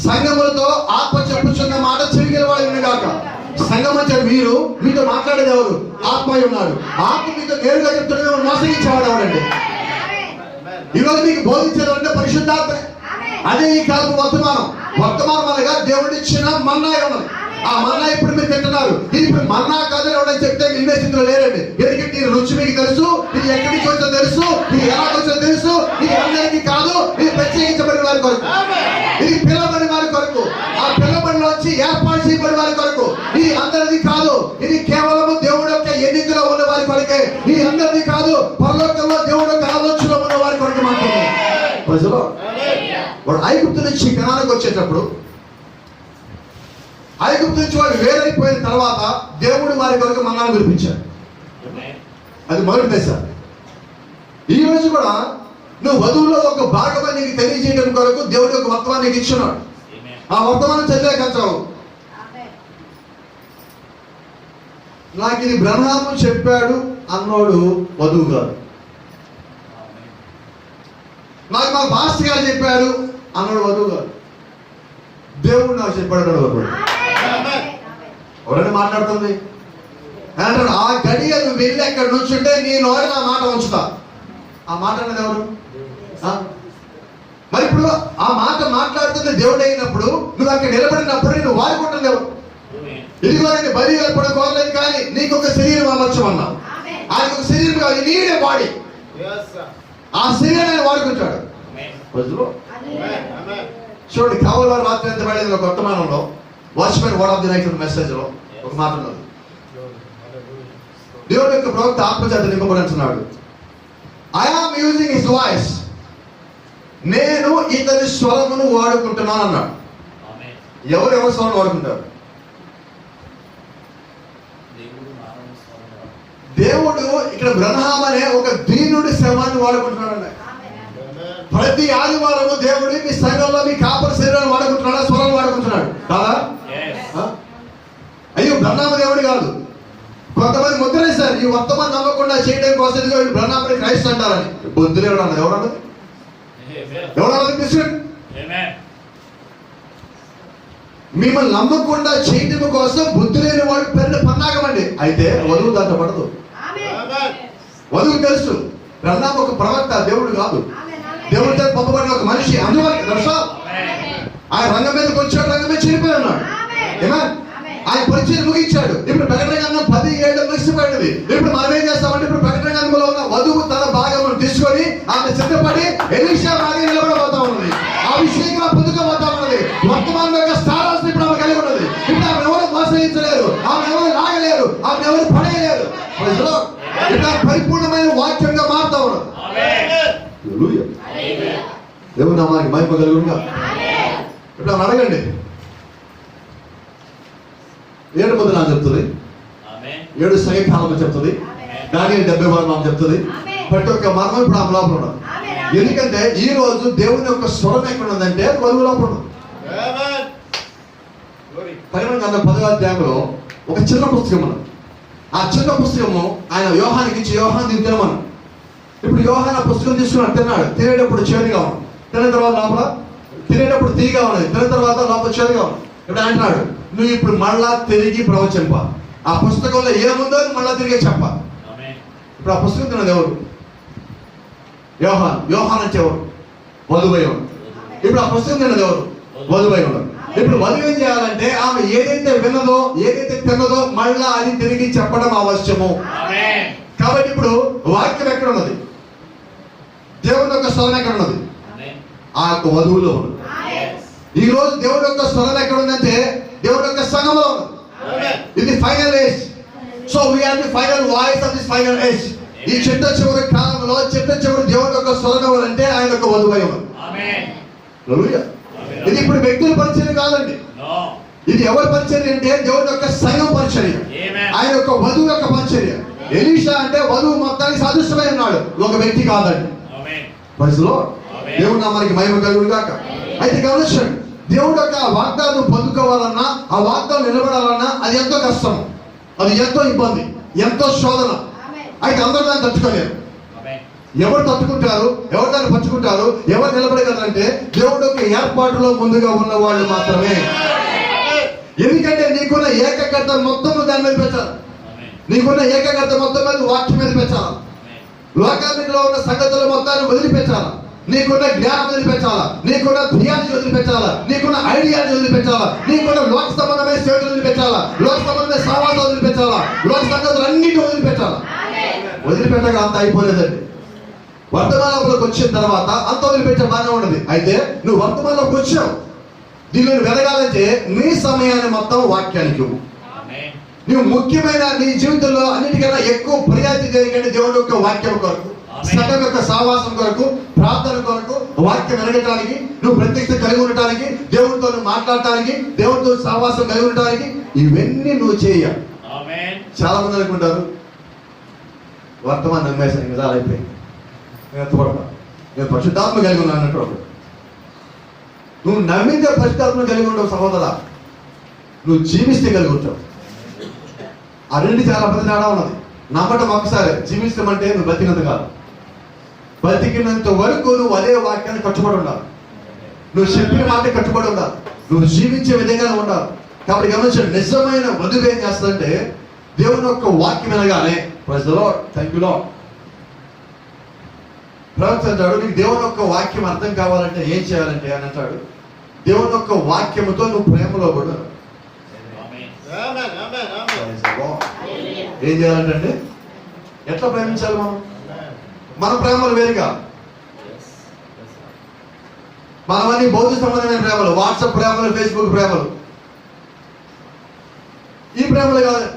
సంఘములతో ఆత్మ చెప్పుచున్న మాట చెవిగల వాడు వినగాక. సంఘం వచ్చాడు, మీరు మీతో మాట్లాడేది ఎవరు? ఆత్మ ఉన్నాడు. ఆత్మ మీతో నేరుగా చెప్తుంటే మోసగించేవాడు ఎవడండి? ఈరోజు మీకు బోధించేది అంటే పరిశుద్ధాత్మ. అదే ఈ కాలపు వర్తమానం అనగా దేవుడు ఇచ్చిన మన్నా ఉన్నది. ఆ మన్నా ఇప్పుడు మీరు తింటున్నారు. ఇది ఇప్పుడు మన్నా కాదని ఎవరైనా చెప్తే ఇన్వెస్టింగ్లో లేరండి. ఎందుకంటే ఈ రుచి మీకు తెలుసు, ఇది ఎక్కడి నుంచి వచ్చో తెలుసు, ఇది ఎలా వచ్చో తెలుసు. ఇది అందరికీ కాదు, ఇది ప్రత్యేకించబడిన వారి కొరకు, ఇది పిలవబడిన వారి కొరకు, ఆ పిలవబడిలోంచి ఏర్పాటు చేయబడిన వారి కొరకు. ఇది అందరిది కాదు, ఇది కేవలం దేవుడు యొక్క ఎన్నికలో ఉన్న వారి కొరకే. ఇది అందరిది కాదు, పరలోకంలో దేవుడు యొక్క ఆలోచనలో ఉన్న వారి కొరకు మాత్రమే. ప్రజలు వాడు ఐగుప్తు నుంచి కనానికి వచ్చేటప్పుడు, ఐగుప్తు నుంచి వాడు వేరైపోయిన తర్వాత దేవుడు వారి కొరకు మన్నాను కురిపించాడు. అది మొదటి దశ. ఈ రోజు కూడా నువ్వు వధువులో ఒక భాగమని నీకు తెలియజేయడం కొరకు దేవుడి యొక్క వర్తమానం నీకు ఇచ్చున్నాడు. ఆ వర్తమానం చదివే కంచావు. నాకు ఇది బ్రహ్మాము చెప్పాడు అన్నోడు వధువు కాదు. నాకు మా మాస్టర్ గారు చెప్పారు అన్నోడు వధువు కాదు. దేవుడు నాకు చెప్పాడు అన్నాడు వధువు. ఎవరైనా మాట్లాడుతుంది అంటాడు, ఆ గడియ నువ్వు వెళ్ళి అక్కడ నుంచుంటే నీ నోరు నా మాట ఉంచుతా. ఆ మాట అన్నది ఎవరు? మరి ఇప్పుడు ఆ మాట మాట్లాడుతుంది దేవుడు అయినప్పుడు నువ్వు అక్కడ నిలబడినప్పుడు నువ్వు వాడుకుంటుంది ఎవరు? ఇదిగో నేను బలి ఏర్పడ కోరలేదు కానీ నీకు ఒక శరీరం అమర్చమన్నావు. ఆయనకు ఒక శరీరం కాదు, నీడే బాడీ. ఆ శరీరాన్ని వాడుకుంటాడు. చూడండి, కావులో రాత్రి ఎంత పడేది ఒక వర్తమానంలో watchman word of the night message లో ఒక మాట ఉన్నది. దేవుడు యొక్క ప్రవక్త ఆత్మచేత నింపబడుతున్నాడు. I am using his voice. నేను ఇతని స్వరమును వాడుకుంటున్నాను అన్నాడు. ఎవరు స్వరం వాడుకుంటారు? దేవుడు ఇక్కడ బ్రహ్మాం అనే ఒక దీనుడి శవాన్ని వాడుకుంటున్నాడు అన్నాడు. ప్రతి ఆదివారము దేవుడు మీ సంఘంలో మీ కాపరి శరీరాన్ని వాడుకుంటున్నాడా? స్వరాన్ని వాడుకుంటున్నాడు కాదా? అయ్యో బ్రహ్మామ దేవుడు కాదు. కొంతమంది ముద్రేశారు ఈ వర్తమానం నమ్మకుండా చేయడం కోసం బ్రహ్మామని క్రైస్ట్ అంటారని. బుద్ధులు ఎవడన్నది? ఎవడన్నది? ఎవడన్నది? కృష్ణుడు మిమ్మల్ని నమ్మకుండా చేయడం కోసం బుద్ధి లేని వాడు పెరిగిన పన్నాగమండి. అయితే వధువు దాంట్లో పడదు. వధువు తెలుసు బ్రహ్మాం ఒక ప్రవక్త, దేవుడు కాదు. దేవుడితో పంపబడిన ఒక మనిషి. అందువల్ల దర్శా ఆయన రంగం మీదకి వచ్చాడు, రంగం మీద చనిపోయి ఉన్నాడు. ఆయన పరిచయం ముగించాడు. ఇప్పుడు ప్రకటన గ్రంథం 10 ఏళ్ళు ముగిసిపోయినది. ఇప్పుడు మనం ఏం చేస్తామంటే ఇప్పుడు ప్రకటన గ్రంథంలో ఉన్న వధువు తన భాగమును తీసుకొని ఆమె సిద్ధపడి ఎలీషా బాగా నిలబడబోతా ఉన్నది. ఆ విషయంగా పొందుకోబోతా ఉన్నది. వర్తమానం యొక్క స్థానాన్ని ఇప్పుడు ఆమె కలిగి ఉన్నది. ఇప్పుడు ఆమె ఎవరు మోసగించలేరు, ఆమె ఎవరు లాగలేరు, ఆమె ఎవరు పడేయలేరు. ఇట్లా పరిపూర్ణమైన వాక్యంగా మారుతా ఉన్నది. దేవుని నామానికి మహిమ కలుగునుగా. ఇప్పుడు ఆమె అడగండి. 7 మొదలు నాకు చెప్తుంది, 7 సంఖ్యాకాలం చెప్తుంది, దానియేలు 70 మర్మం చెప్తుంది. ప్రతి ఒక్క మర్మం ఇప్పుడు ఆమె లోపల ఉన్నది. ఎందుకంటే ఈ రోజు దేవుని యొక్క స్వరం ఎక్కడ ఉందంటే వధువు లోపల ఉన్నది. ప్రకటన గ్రంథం 10వ అధ్యాయంలో ఒక చిన్న పుస్తకం ఉన్నది. ఆ చిన్న పుస్తకము ఆయన యోహానికి ఇచ్చి యోహాను దీన్ని తినమన్నాడు. ఇప్పుడు యోహాను ఆ పుస్తకం తీసుకున్నాడు, తిన్నాడు. తినేటప్పుడు చేదుగా ఉన్నది, తిన్న తర్వాత లోపల తినేటప్పుడు తీగా ఉన్నది, తిన్న తర్వాత లోపల చేదుగా ఉన్నది. ఇప్పుడు అంటున్నాడు, నువ్వు ఇప్పుడు మళ్ళా తిరిగి ప్రవచింప. ఆ పుస్తకంలో ఏముందో మళ్ళా తిరిగి చెప్ప. ఇప్పుడు ఆ పుస్తకం తిన్నది ఎవరు? యోహాన్. యోహాన్ అంటే ఎవరు? వధువై ఉన్నాడు. ఇప్పుడు ఆ పుస్తకం తిన్నది ఎవరు? వధువై ఉన్నాడు. ఇప్పుడు వధువు ఏం చేయాలంటే ఆమె ఏదైతే విన్నదో ఏదైతే తిన్నదో మళ్ళా అది తిరిగి చెప్పడం అవశ్యము. కాబట్టి ఇప్పుడు వాక్యం ఎక్కడ ఉన్నది? దేవుని యొక్క స్వరం ఎక్కడ ఉన్నది? ఆ యొక్క వధువులో ఉన్నది. ఈ రోజు దేవుడి యొక్క స్వరం ఎక్కడ ఉందంటే దేవుడి యొక్క సంఘంలో ఉన్నది. ఇది final age. So we are the final voice of this final age. ఈ చిట్ట చివరి కాలంలో చిట్ట చివరి దేవుడి యొక్క స్వరం ఎవరంటే ఆయన యొక్క వధువై ఉన్నది. ఇది ఇప్పుడు వ్యక్తుల పరిచయం కాదండి. ఇది ఎవరి పరిచర్య అంటే దేవుడి యొక్క సంఘం పరిచర్య, ఆయన యొక్క వధువు యొక్క పరిచర్య. ఎలీషా అంటే వధువు మొత్తానికి సాదృశ్యమై ఉన్నాడు, ఒక వ్యక్తి కాదండి. పరిస్థితిలో దేవుడు నామానికి మహిమ కలుగును గాక. అయితే గమనించండి, దేవుడు యొక్క వాగ్దానం పొందుకోవాలన్నా ఆ వాగ్దానం నిలబడాలన్నా అది ఎంతో కష్టం, అది ఎంతో ఇబ్బంది, ఎంతో శోధన. అయితే అందరూ దాన్ని తట్టుకోలేరు. ఎవరు తట్టుకుంటారు, ఎవరు దాన్ని పంచుకుంటారు, ఎవరు నిలబడగలరంటే దేవుడు యొక్క ఏర్పాటులో ముందుగా ఉన్న వాళ్ళు మాత్రమే. ఎందుకంటే నీకున్న ఏకకర్త మొత్తం దాని మీద పెట్టాలి. నీకున్న ఏకకర్త మొత్తం మీద వాక్యం మీద పెట్టాలి. లోకాల్లో ఉన్న సంగతులు మొత్తాన్ని వదిలిపెట్టాలా. నీకున్న జ్ఞానం వదిలిపెట్టాలా, నీకున్న ధ్యానం వదిలిపెట్టాలా, నీకున్న ఐడియాని వదిలిపెట్టాలా, నీకున్న లోక సంబంధమైన సేవలు వదిలిపెట్టాలా, లోక సంబంధమైన సహవాసాలు వదిలిపెట్టాలా, లోక సంగతులు అన్నింటి వదిలిపెట్టాలా. వదిలిపెట్టగా అంత అయిపోలేదండి. వర్తమానంలోకి వచ్చిన తర్వాత అంత వదిలిపెట్టే బాగానే ఉండదు. అయితే నువ్వు వర్తమానంలోకి వచ్చావు, దీనిని వెలగాలంటే నీ సమయాన్ని మొత్తం వాక్యానికి నువ్వు ముఖ్యమైన నీ జీవితంలో అన్నిటికన్నా ఎక్కువ ప్రయారిటీ జరిగేది దేవుడి యొక్క వాక్యం కొరకు, సంఘం యొక్క సహవాసం కొరకు, ప్రార్థన కొరకు, వాక్యం వినడానికి, నువ్వు ప్రత్యక్ష కలిగి ఉండటానికి, దేవుడితో మాట్లాడటానికి, దేవుడితో సహవాసం కలిగి ఉండటానికి, ఇవన్నీ నువ్వు చేయాలి. చాలా మంది అనుకుంటారు వర్తమానం నమ్మేసాను కదా అయిపోయింది. నేను ఎత్తపడతా, నేను పరిశుద్ధాత్మ కలిగి ఉన్నాను అన్నట్టు ఒకడు. నువ్వు నమ్మితే పరిశుద్ధాత్మ కలిగి ఉండవు సహోదరా, నువ్వు జీవిస్తే కలిగి ఉంటావు. ఆ రెండు చాలా పెద్ద తేడా ఉన్నది. నమ్మటం ఒకసారి, జీవించడం అంటే నువ్వు బతికినంత కాదు. బతికినంత వరకు నువ్వు అదే వాక్యాన్ని కట్టుబడి ఉండాలి. నువ్వు చెప్పిన మాట కట్టుబడి ఉండాలి. నువ్వు జీవించే విధంగానే ఉండాలి. కాబట్టి గమనించండి, నిజమైన వధువు ఏం చేస్తుందంటే దేవుని యొక్క వాక్యం వినగానే praise the lord, thank you lord, ప్రవక్త అంటాడు, నీకు దేవుని యొక్క వాక్యం అర్థం కావాలంటే ఏం చేయాలంటే అని అంటాడు, దేవుని యొక్క వాక్యముతో నువ్వు ప్రేమలో కూడా Amen. Amen. Amen. ఏం చేయాలంటే ఎట్లా ప్రేమించాలి మనం? మన ప్రేమలు వేరుగా, మనమన్నీ భౌతిక సంబంధమైన ప్రేమలు, వాట్సాప్ ప్రేమలు, ఫేస్బుక్ ప్రేమలు, ఈ ప్రేమలు కాదు.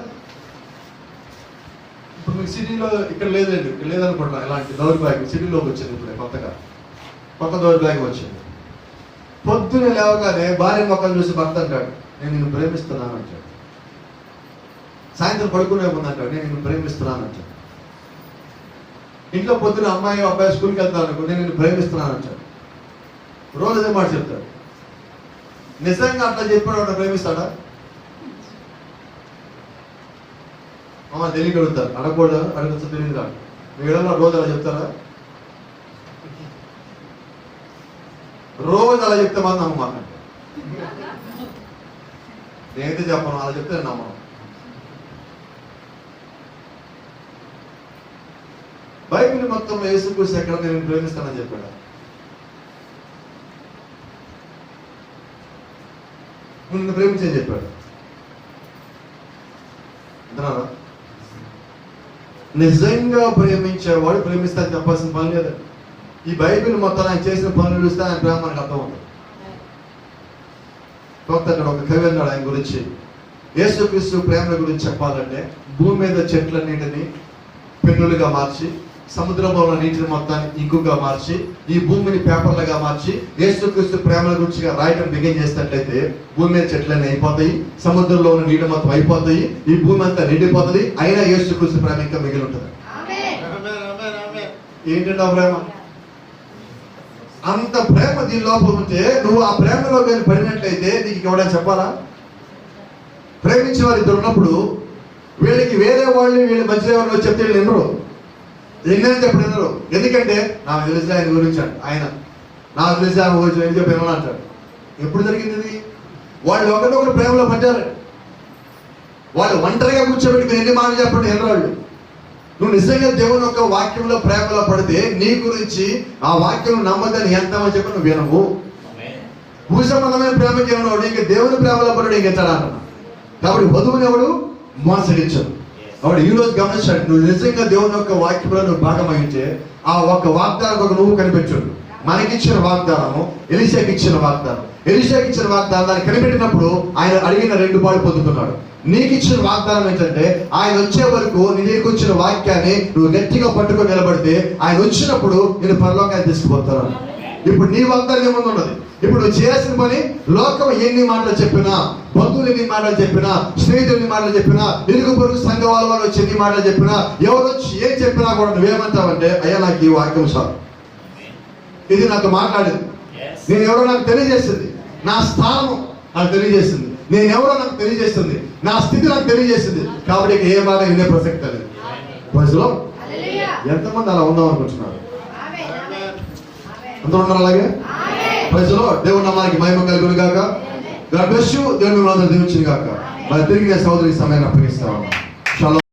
ఇప్పుడు మీకు సిటీలో ఇక్కడ లేదండి, ఇక్కడ లేదనుకుంటున్నా, ఇలాంటి దౌర్భాగ్యం సిటీలోకి వచ్చింది. ఇప్పుడు కొత్త దౌర్భాగ్యం వచ్చింది. పొద్దునే లేవగానే భార్య మొక్కలు చూసి భర్త అంటాడు, నేను నిన్ను ప్రేమిస్తున్నాను అంటాడు. సాయంత్రం పడుకునే ముందు అంటాడు, నేను నిన్ను ప్రేమిస్తున్నాను అంటాడు. ఇంట్లో పొద్దున అమ్మాయి అబ్బాయి స్కూల్కి వెళ్తాను అనుకో, నేను నిన్ను ప్రేమిస్తున్నాను అంటాడు. రోజు అదే మాట చెప్తాడు. నిజంగా అట్లా చెప్పాడు వాడు ప్రేమిస్తాడా? అమ్మ తెలియక అడుగుతారు, అడగకూడదు, అడగచ్చు తెలియదు కాదు. మీరు రోజు అలా చెప్తారా? రోజు అలా చెప్తే మాత్రం నమ్మమాట. నేనైతే చెప్పను, అలా చెప్తే నమ్మను. బైబిల్ మొత్తంలో యేసుక్రీస్తు ఎక్కడ నేను ప్రేమిస్తానని చెప్పాడు? నిన్ను ప్రేమించని చెప్పాడు. అంటున్నారా? నిజంగా ప్రేమించేవాడు ప్రేమిస్తాను చెప్పాల్సిన పని లేదండి. ఈ బైబిల్ మొత్తం ఆయన చేసిన పనులు చూస్తే ఆయన ప్రేమ మనకు అర్థం అవుతుంది. అక్కడ ఒక కవి అన్నాడు ఆయన గురించి, యేసుక్రీస్తు ప్రేమ గురించి చెప్పాలంటే భూమి మీద చెట్లన్నింటినీ పెన్నులుగా మార్చి, సముద్రంలో ఉన్న నీటిని మొత్తాన్ని ఇంకుగా మార్చి, ఈ భూమిని పేపర్లుగా మార్చి యేసుక్రీస్తు ప్రేమల గురించి రాయటం బిగిన్ చేసినట్లయితే భూమి మీద చెట్లన్నీ అయిపోతాయి, సముద్రంలో ఉన్న నీటి మొత్తం అయిపోతాయి, ఈ భూమి అంతా నిండిపోతుంది, అయినా యేసుక్రీస్తు ప్రేమ ఇంకా మిగిలి ఉంటుంది. ఏంటంటే ఆ ప్రేమ? అంత ప్రేమ దీని లోపల ఉంటే నువ్వు ఆ ప్రేమలో కానీ పడినట్లయితే నీకు ఎవడైనా చెప్పాలా? ప్రేమించే వారు ఇద్దరు ఉన్నప్పుడు వీళ్ళకి వేరే వాళ్ళు వీళ్ళ మధ్య ఎవరిలో చెప్తే వీళ్ళు వినరు. ఎన్నని చెప్పడు వినరు. ఎందుకంటే నాకు తెలిసి ఆయన గురించి ఆయన, నాకు తెలిసి ఆయన గురించి ఏం చెప్పి వినను అంటాడు. ఎప్పుడు జరిగింది ఇది? వాళ్ళు ఒకరినొకరు ప్రేమలో పడ్డారు. వాళ్ళు ఒంటరిగా కూర్చోబెట్టి మీరు ఎన్ని మాటలు చెప్పండి వినరు వాళ్ళు. నువ్వు నిజంగా దేవుని యొక్క వాక్యంలో ప్రేమలో పడితే నీ గురించి ఆ వాక్యం నమ్మదని ఎంతమని చెప్పి నువ్వు వినవు. భూ సంబంధమైన ప్రేమకి ఏమన్నాడు, ఇంకా దేవుని ప్రేమలో పడ్డాడు ఇంకెత్తాడా అంటున్నా. కాబట్టి వధువుని ఎవడు మోసగించడు. కాబట్టి ఈ రోజు గమనించాడు, నువ్వు నిజంగా దేవుని యొక్క వాక్యంలో నువ్వు భాగమైతే ఆ ఒక్క వాగ్దానం ఒక నువ్వు కనిపించడు. మనకిచ్చిన వాగ్దానము ఎలీషాకి ఇచ్చిన వాగ్దానం, ఎలీషాకి ఇచ్చిన వాగ్దానం దాన్ని కనిపెట్టినప్పుడు ఆయన అడిగిన 2 పాలు పొందుతున్నాడు. నీకు ఇచ్చిన వాగ్దానం ఏంటంటే ఆయన వచ్చే వరకు నీకు వచ్చిన వాక్యాన్ని నువ్వు గట్టిగా పట్టుకొని నిలబడితే ఆయన వచ్చినప్పుడు నేను పరలోకాన్ని తీసుకుపోతాను. ఇప్పుడు నీ వాగ్దానం ఏముంది ఉన్నది? ఇప్పుడు నువ్వు చేయాల్సిన పని, లోకం ఎన్ని మాటలు చెప్పినా, బంధువులు ఎన్ని మాటలు చెప్పినా, స్నేహితులు ఎన్ని మాటలు చెప్పినా, ఇరుగు పొరుగు సంఘ వాళ్ళు వచ్చి ఎన్ని మాటలు చెప్పినా, ఎవరు వచ్చి ఏం చెప్పినా కూడా నువ్వేమంటావంటే, అయ్యా నాకు ఈ వాక్యం సార్, ఇది నాతో మాట్లాడింది, నేను ఎవరో నాకు తెలియజేస్తుంది, నా స్థానం నాకు తెలియజేస్తుంది, నేను ఎవరో నాకు తెలియజేస్తుంది, నా స్థితి నాకు తెలియజేస్తుంది. కాబట్టి ఏ మాట వినే ప్రసక్తి లేదు. ప్రజలో ఎంతమంది అలా ఉందాం అనుకుంటున్నారు? అంత ఉన్నారు అలాగే? ప్రజలో దేవుని నామానికి మహిమ కలుగును గాక. God bless you. దేవుని మిమ్మల్ని దీవించును గాక. మరి తిరిగి నేను సహోదరికి సమయాన్ని అప్పగిస్తాను.